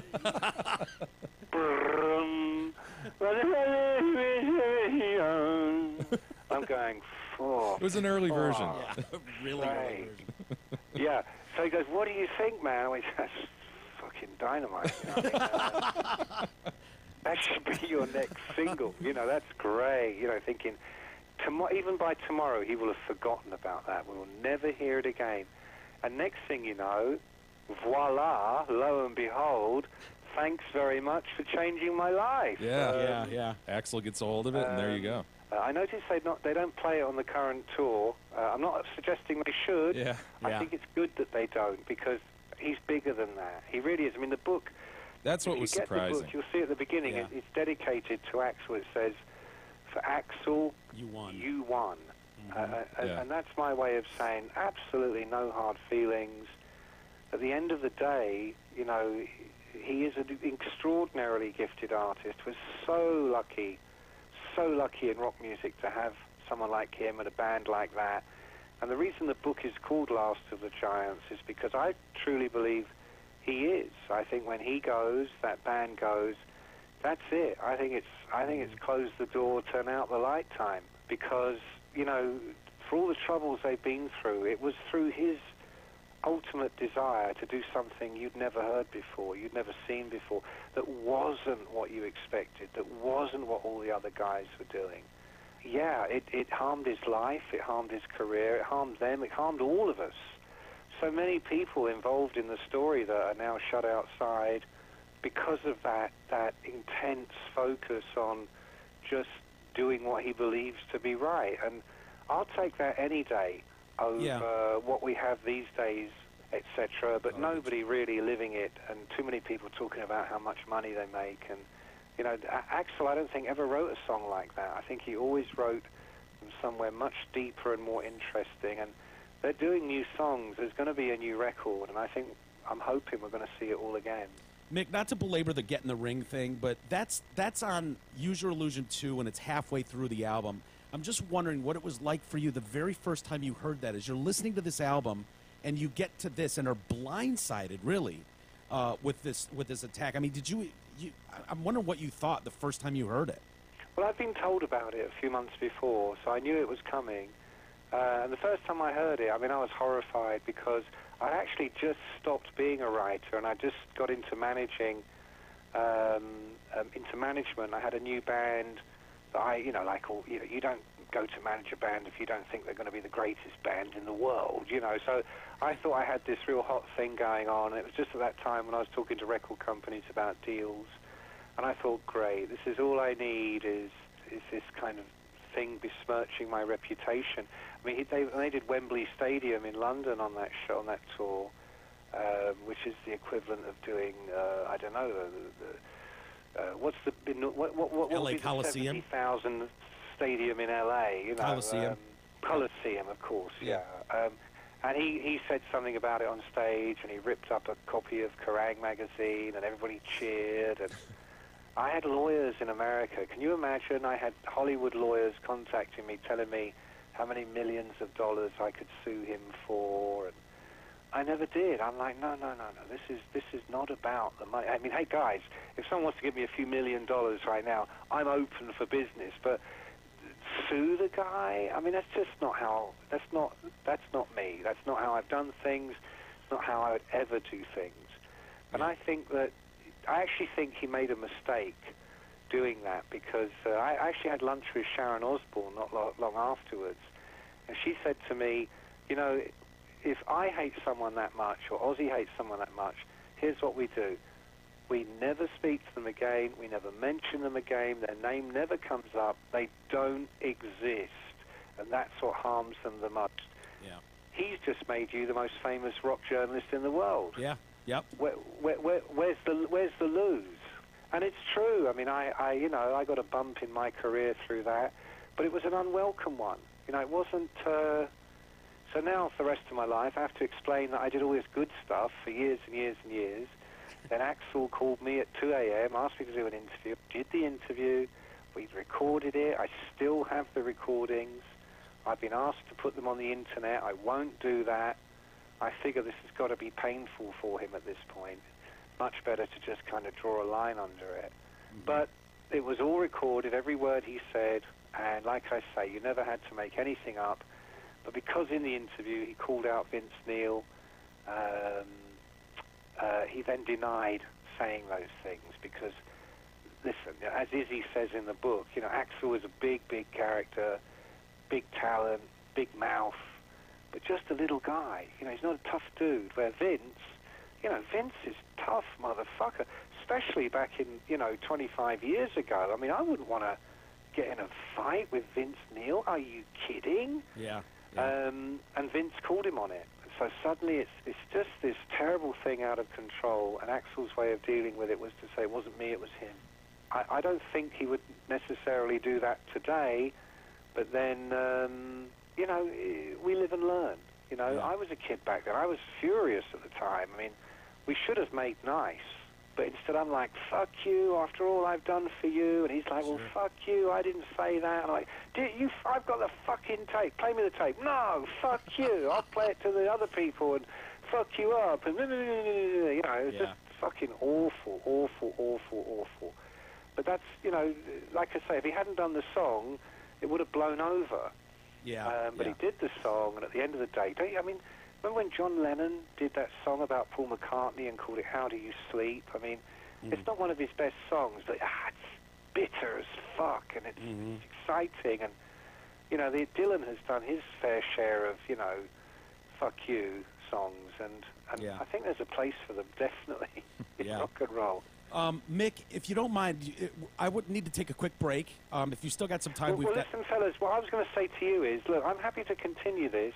Brum, I'm going, oh. It was an early version. Yeah, really early version. Yeah. So he goes, what do you think, man? I went, that's fucking dynamite. You know? That should be your next single. You know, that's great. You know, thinking, even by tomorrow, he will have forgotten about that. We will never hear it again. And next thing you know, voila, lo and behold, thanks very much for changing my life. Yeah. Axl gets a hold of it, and there you go. I noticed they don't play it on the current tour. I'm not suggesting they should. Yeah. I think it's good that they don't, because he's bigger than that. He really is. I mean, the book... That's what was surprising. The book, you'll see at the beginning, it's dedicated to Axl. It says, for Axl, you won. You won. And that's my way of saying absolutely no hard feelings. At the end of the day, you know, he is an extraordinarily gifted artist. We're so lucky in rock music to have someone like him and a band like that. And the reason the book is called Last of the Giants is because I truly believe he is. I think when he goes, that band goes, that's it. I think it's close the door, turn out the light time. Because, you know, for all the troubles they've been through, it was through his ultimate desire to do something you'd never heard before, you'd never seen before, that wasn't what you expected, that wasn't what all the other guys were doing. Yeah, it harmed his life, it harmed his career, it harmed them, it harmed all of us. So many people involved in the story that are now shut outside because of that intense focus on just doing what he believes to be right. And I'll take that any day over what we have these days, etc. But nobody really living it, and too many people talking about how much money they make. And, you know, Axl, I don't think, ever wrote a song like that. I think he always wrote from somewhere much deeper and more interesting. And they're doing new songs. There's going to be a new record, and I'm hoping we're going to see it all again. Mick, not to belabor the Get in the Ring thing, but that's on Use Your Illusion 2, and it's halfway through the album. I'm just wondering what it was like for you the very first time you heard that, as you're listening to this album, and you get to this and are blindsided, really, with this attack. I mean, I'm wondering what you thought the first time you heard it. Well, I've been told about it a few months before, so I knew it was coming. And the first time I heard it, I mean, I was horrified because I actually just stopped being a writer, and I just got into managing, into management. I had a new band that you don't go to manage a band if you don't think they're going to be the greatest band in the world, So I thought I had this real hot thing going on. It was just at that time when I was talking to record companies about deals, and I thought, great, this is all I need is this kind of thing besmirching my reputation. I mean, they did Wembley Stadium in London on that show, on that tour, which is the equivalent of doing, I don't know, what's the LA Coliseum? 70,000 stadium in LA, Coliseum. Coliseum, of course, yeah. And he said something about it on stage, and he ripped up a copy of Kerrang! Magazine, and everybody cheered. And I had lawyers in America. Can you imagine? I had Hollywood lawyers contacting me, telling me how many millions of dollars I could sue him for, and I never did. I'm like, no. This is not about the money. I mean, hey guys, if someone wants to give me a few $1 million right now, I'm open for business. But sue the guy? I mean, that's just not how. That's not me. That's not how I've done things. It's not how I would ever do things. And I actually think he made a mistake doing that, because I actually had lunch with Sharon Osbourne not long afterwards, and she said to me, if I hate someone that much, or Ozzy hates someone that much, here's what we do. We never speak to them again. We never mention them again. Their name never comes up. They don't exist, and that's what harms them the most. Yeah. He's just made you the most famous rock journalist in the world. Yeah. Yep. Where's the lose? And it's true. I mean, I got a bump in my career through that, but it was an unwelcome one. It wasn't. So now, for the rest of my life, I have to explain that I did all this good stuff for years and years and years. Then Axel called me at 2 a.m., asked me to do an interview. Did the interview. We recorded it. I still have the recordings. I've been asked to put them on the internet. I won't do that. I figure this has got to be painful for him at this point. Much better to just kind of draw a line under it. Mm-hmm. But it was all recorded, every word he said, and like I say, you never had to make anything up. But because in the interview he called out Vince Neil, he then denied saying those things because, listen, as Izzy says in the book, Axel was a big, big character, big talent, big mouth, but just a little guy. He's not a tough dude. Where Vince, Vince is tough, motherfucker, especially back in, 25 years ago. I mean, I wouldn't want to get in a fight with Vince Neil. Are you kidding? Yeah. And Vince called him on it. So suddenly it's just this terrible thing out of control, and Axel's way of dealing with it was to say, it wasn't me, it was him. I don't think he would necessarily do that today, but then, we live and learn. I was a kid back then. I was furious at the time. I mean, we should have made nice, but instead I'm like, fuck you, after all I've done for you. And he's like, well, fuck you, I didn't say that. And I'm like, I've got the fucking tape. Play me the tape. No, fuck you. I'll play it to the other people and fuck you up. And, it was just fucking awful, awful, awful, awful. But that's, like I say, if he hadn't done the song, it would have blown over. Yeah. But he did the song, and at the end of the day, remember when John Lennon did that song about Paul McCartney and called it How Do You Sleep? I mean, it's not one of his best songs, but it's bitter as fuck, and it's exciting. And, Dylan has done his fair share of, fuck you songs, and I think there's a place for them, definitely, in rock and roll. Mick, if you don't mind, I would need to take a quick break. If you still got some time, listen, fellas, what I was going to say to you is, look, I'm happy to continue this,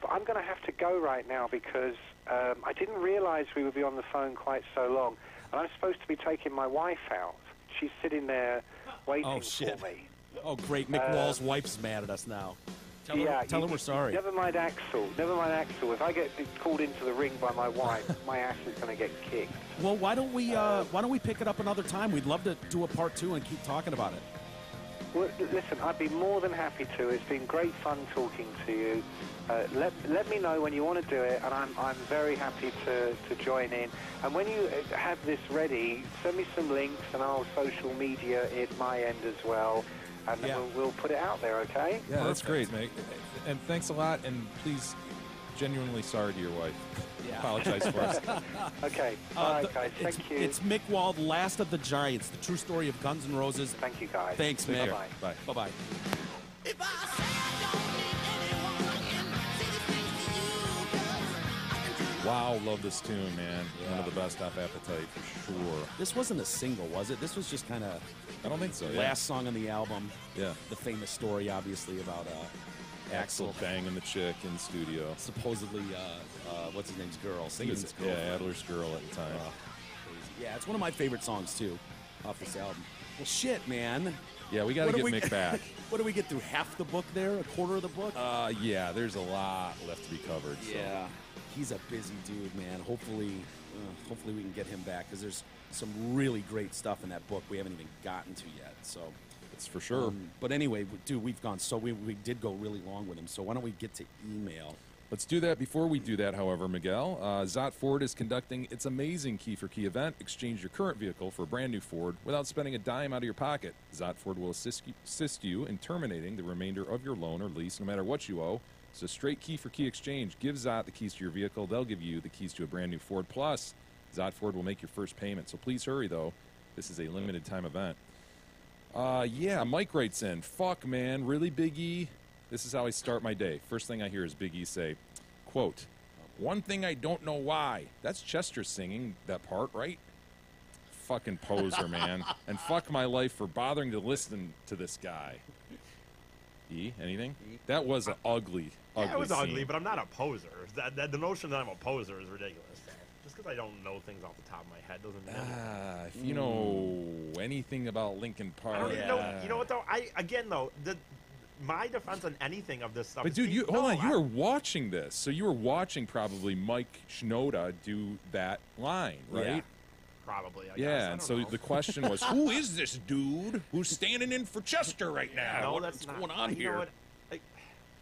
but I'm going to have to go right now because I didn't realize we would be on the phone quite so long, and I'm supposed to be taking my wife out. She's sitting there waiting for me. Oh, great. Mick Wall's wife's mad at us now. Tell her we're sorry. Never mind Axel. If I get called into the ring by my wife, my ass is going to get kicked. Well, why don't we pick it up another time? We'd love to do a part 2 and keep talking about it. Well, listen, I'd be more than happy to. It's been great fun talking to you. Let me know when you want to do it, and I'm very happy to join in. And when you have this ready, send me some links, and I'll social media it my end as well. And then we'll put it out there, okay? Yeah, that's great, mate. And thanks a lot. And please genuinely sorry to your wife. Yeah. Apologize for us. Okay. All right, guys. Thank you. It's Mick Wall, Last of the Giants, the true story of Guns N' Roses. Thank you, guys. Thanks, Mick. Bye-bye. Bye. Bye-bye. If I say I don't need anyone, I can say these things to you, 'cause I can do Wow, love this tune, man. Yeah. One of the best off Appetite for sure. This wasn't a single, was it? This was just kind of I don't think so. Yeah. last song on the album. Yeah. The famous story, obviously, about Axel banging the chick in the studio. supposedly, what's his name's girl, Satan's girl. Yeah, Adler's girl at the time. Yeah, it's one of my favorite songs, too, off this album. Well, shit, man. Yeah, we got to What get do we- Mick back. What do we get through? Half the book there? A quarter of the book? Yeah, there's a lot left to be covered. So. Yeah, he's a busy dude, man. Hopefully we can get him back because there's some really great stuff in that book we haven't even gotten to yet. So It's for sure. but anyway, dude, we've gone. So we did go really long with him. So why don't we get to email? Let's do that. Before we do that, however, Miguel, Zott Ford is conducting its amazing Key for Key event. Exchange your current vehicle for a brand new Ford without spending a dime out of your pocket. Zott Ford will assist you in terminating the remainder of your loan or lease, no matter what you owe. It's a straight Key for Key exchange. Give Zott the keys to your vehicle. They'll give you the keys to a brand new Ford. Plus, Zott Ford will make your first payment. So please hurry, though. This is a limited time event. Yeah, Mike writes in, fuck, man, really, Big E? This is how I start my day. First thing I hear is Big E say, quote, one thing I don't know why. That's Chester singing that part, right? Fucking poser, man. And fuck my life for bothering to listen to this guy. E, anything? That was an ugly Yeah, it was scene. ugly, but I'm not a poser. The notion that I'm a poser is ridiculous. Just because I don't know things off the top of my head doesn't mean If you know anything about Linkin I Park. don't even know. You know what though? My defense on anything of this stuff. But is dude, people- hold on. no, You were watching this, so you were watching probably Mike Shinoda do that line, right? Yeah. Probably. I guess. I Yeah, don't and so know. the question was, who is this dude who's standing in for Chester right now? No, What's that's not, going on you know here? what?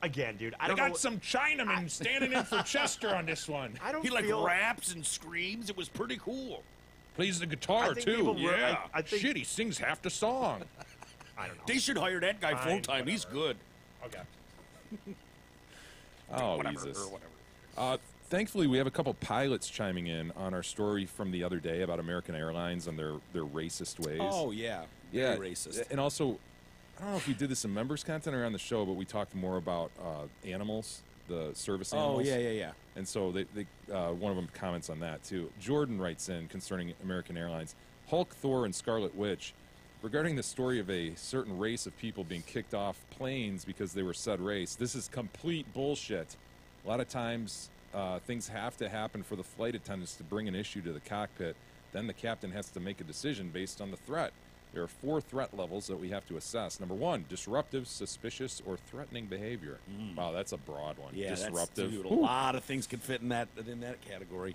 Again, dude, I I don't got know. some Chinamen standing in for Chester on this one. I don't He like feel, raps and screams. It was pretty cool. Plays the I guitar think too. people were- Yeah, I think- shit, he sings half the song. I don't know. They should hire that guy Fine, full time. He's good. Okay. Oh, Whatever, Jesus. or whatever. Thankfully, we have a couple pilots chiming in on our story from the other day about American Airlines and their racist ways. Oh yeah, yeah, very racist. And also, I don't know if we did this in members content or on the show, but we talked more about animals, the service Oh animals. yeah. And so they one of them comments on that too. Jordan writes in concerning American Airlines, Hulk, Thor, and Scarlet Witch. Regarding the story of a certain race of people being kicked off planes because they were said race, this is complete bullshit. A lot of times things have to happen for the flight attendants to bring an issue to the cockpit. Then the captain has to make a decision based on the threat. There are 4 threat levels that we have to assess. Number 1, disruptive, suspicious, or threatening behavior. Wow, that's a broad one. Yeah, disruptive. Dude, a lot of things could fit in that category.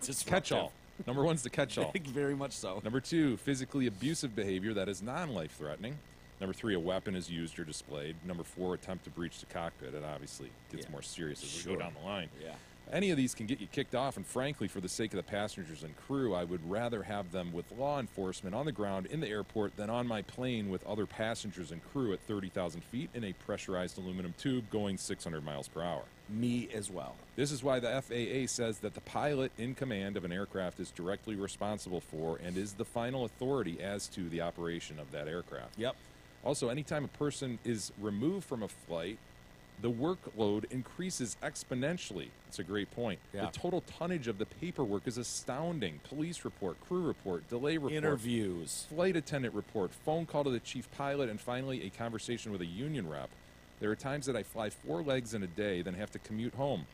Disruptive. Catch-all. Number 1's the catch-all. Very much so. Number 2, physically abusive behavior that is non-life threatening. Number 3, a weapon is used or displayed. Number 4, attempt to breach the cockpit. It obviously gets more serious as we go down the line. Yeah. Any of these can get you kicked off, and frankly, for the sake of the passengers and crew, I would rather have them with law enforcement on the ground in the airport than on my plane with other passengers and crew at 30,000 feet in a pressurized aluminum tube going 600 miles per hour. Me as well. This is why the FAA says that the pilot in command of an aircraft is directly responsible for and is the final authority as to the operation of that aircraft. Yep. Also, anytime a person is removed from a flight, the workload increases exponentially. It's a great point. Yeah. The total tonnage of the paperwork is astounding. Police report, crew report, delay report, Interviews. flight attendant report, phone call to the chief pilot, and finally a conversation with a union rep. There are times that I fly 4 legs in a day, then have to commute home.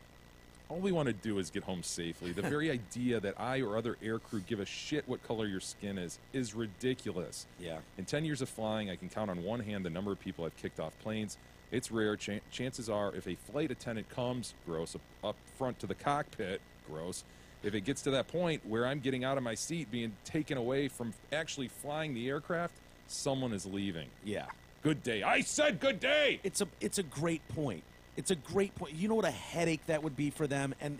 All we want to do is get home safely. The very idea that I or other aircrew give a shit what color your skin is ridiculous. Yeah. In 10 years of flying, I can count on one hand the number of people I've kicked off planes. It's rare. Chances are, if a flight attendant comes, gross, up front to the cockpit, gross, if it gets to that point where I'm getting out of my seat, being taken away from actually flying the aircraft, someone is leaving. Yeah. Good day. I said good day! It's a great point. It's a great point. You know what a headache that would be for them, and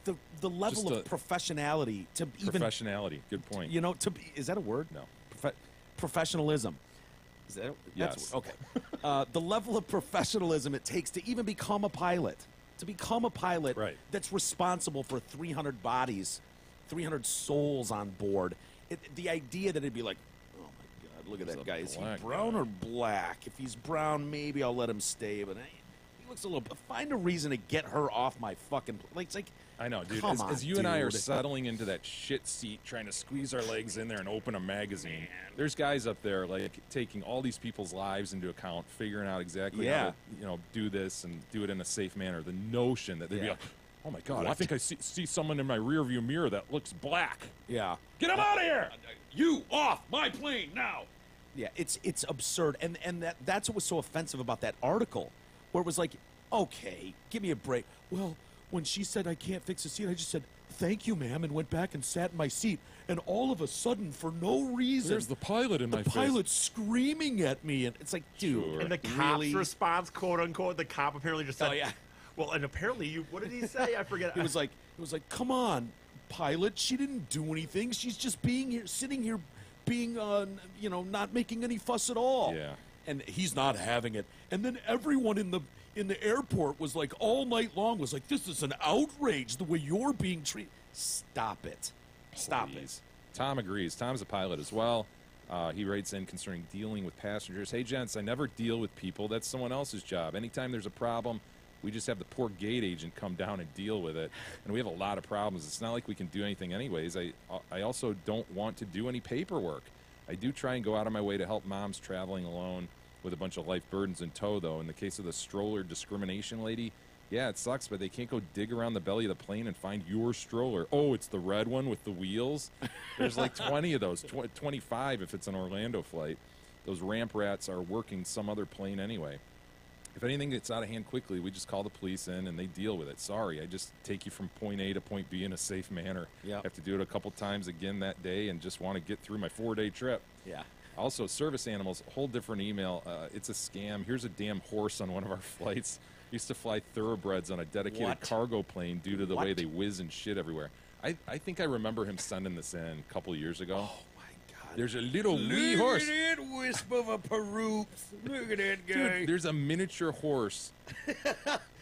the level Just of professionality to even Professionality. Good point. you know to be, is that a word? No. Professionalism. Is that Yes. okay? The level of professionalism it takes to even become a pilot. to become a pilot Right. that's responsible for 300 bodies, 300 souls on board. The idea that it'd be like, oh my God, look at He's that a guy. Is he black brown guy. or black? If he's brown, maybe I'll let him stay. But he looks a little. Find a reason to get her off my fucking. Like, it's like. I know, dude. Come on, As you and I are dude. settling into that shit seat, trying to squeeze our legs in there and open a magazine, there's guys up there like taking all these people's lives into account, figuring out exactly how to, do this and do it in a safe manner. The notion that they'd be like, "Oh my God, I What? think I see someone in my rearview mirror that looks black. Yeah. Get him out of here!" You off my plane now. Yeah, it's absurd, and that's what was so offensive about that article, where it was like, okay, give me a break. Well, when she said I can't fix the seat, I just said thank you, ma'am, and went back and sat in my seat. And all of a sudden, for no reason, There's the pilot in my the face. pilot's screaming at me, and it's like, dude, Sure. And the cop's really? response, quote unquote, the cop apparently just said, Oh, yeah. Well, and apparently what did he say? I forget. It was like, come on, pilot. She didn't do anything. She's just sitting here, being, not making any fuss at all. Yeah. And he's not having it. And then everyone in the airport was like, all night long, was like, this is an outrage the way you're being treated. Stop it. Stop Please. it. Tom agrees. Tom's a pilot as well. He writes in concerning dealing with passengers. Hey, gents, I never deal with people. That's someone else's job. Anytime there's a problem, we just have the poor gate agent come down and deal with it. And we have a lot of problems. It's not like we can do anything anyways. I also don't want to do any paperwork. I do try and go out of my way to help moms traveling alone with a bunch of life burdens in tow, though. In the case of the stroller discrimination lady, yeah, it sucks, but they can't go dig around the belly of the plane and find your stroller. Oh, it's the red one with the wheels? There's like 20 of those, 25 if it's an Orlando flight. Those ramp rats are working some other plane anyway. If anything gets out of hand quickly, we just call the police in and they deal with it. Sorry, I just take you from point A to point B in a safe manner. Yep. I have to do it a couple times again that day and just want to get through my 4-day trip. Yeah. Also, service animals, whole different email. It's a scam. Here's a damn horse on one of our flights. Used to fly thoroughbreds on a dedicated What? cargo plane due to the What? way they whiz and shit everywhere. I think I remember him sending this in a couple years ago. Oh, my God. There's a little wee horse. Look at that wisp of a peruke. Look at that guy. Dude, there's a miniature horse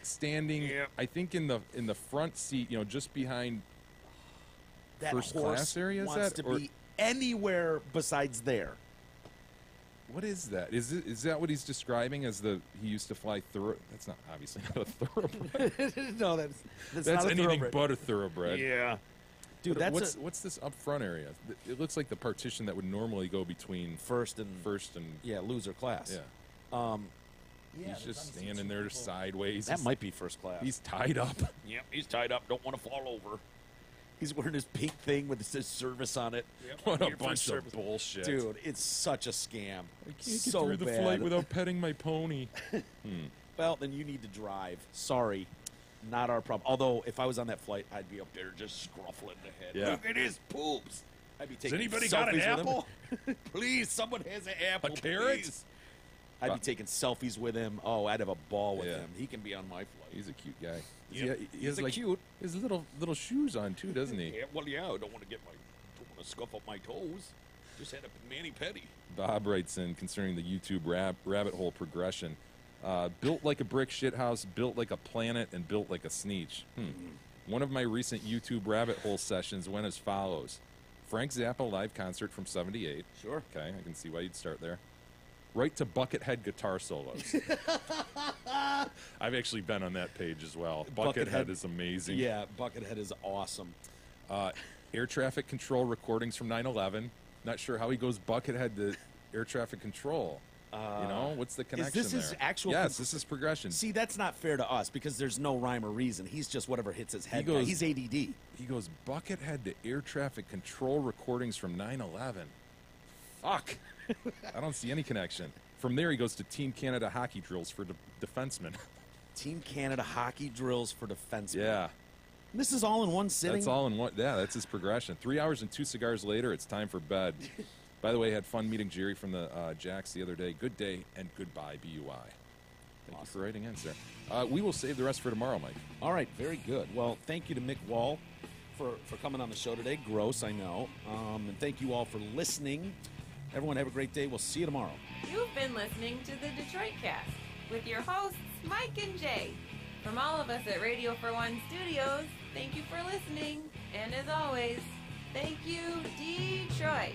standing, Yep. I think, in the front seat, just behind That first horse class area. Is wants that to or be anywhere besides there. what is that? Is that what he's describing as he used to fly through? That's not obviously not a thoroughbred. No, that's That's not a anything thoroughbred. but a thoroughbred. Yeah. Dude, What's this up front area? It looks like the partition that would normally go between first and yeah, loser class. yeah. Yeah, He's just standing there sideways. That might be first class. He's tied up. Yep, he's tied up. Don't want to fall over. He's wearing his pink thing with it says service on it. What a Here for bunch service. of bullshit, Dude, it's such a scam. I can't get so through the bad. flight without petting my pony. Well, then you need to drive. Sorry, not our problem. Although, if I was on that flight, I'd be up there just scruffling the head. Yeah. Look at his poops. I'd be taking anybody selfies got an with him. apple? Please, someone has an apple. A carrot? Please. I'd be taking selfies with him. Oh, I'd have a ball with Yeah. him. He can be on my flight. He's a cute guy. Yep. He He's has a like cute. his little shoes on too, doesn't he? Yeah, well, yeah. I don't want to scuff up my toes. Just had a mani-pedi. Bob writes in concerning the YouTube rabbit hole progression. Built like a brick shithouse, built like a planet, and built like a sneech. One of my recent YouTube rabbit hole sessions went as follows. Frank Zappa live concert from 78. Sure. Okay, I can see why you'd start there. Right to Buckethead guitar solos. I've actually been on that page as well. Buckethead is amazing. Yeah, Buckethead is awesome. Air traffic control recordings from 9/11. Not sure how he goes Buckethead to air traffic control. What's the connection this his there? actual Yes, this is progression. See, that's not fair to us because there's no rhyme or reason. He's just whatever hits his head. goes- He's ADD. He goes Buckethead to air traffic control recordings from 9/11. Fuck. I don't see any connection. From there, he goes to Team Canada hockey drills for defensemen. Team Canada hockey drills for defensemen. Yeah. This is all in one sitting. That's all in one. Yeah, that's his progression. 3 hours and 2 cigars later, it's time for bed. By the way, I had fun meeting Jerry from the Jacks the other day. Good day and goodbye, BUI. Thank you for writing in, sir. We will save the rest for tomorrow, Mike. All right, very good. Well, thank you to Mick Wall for coming on the show today. Gross, I know. And thank you all for listening. Everyone have a great day. We'll see you tomorrow. You've been listening to the Detroit Cast with your hosts, Mike and Jay. From all of us at Radio for One Studios, thank you for listening. And as always, thank you, Detroit.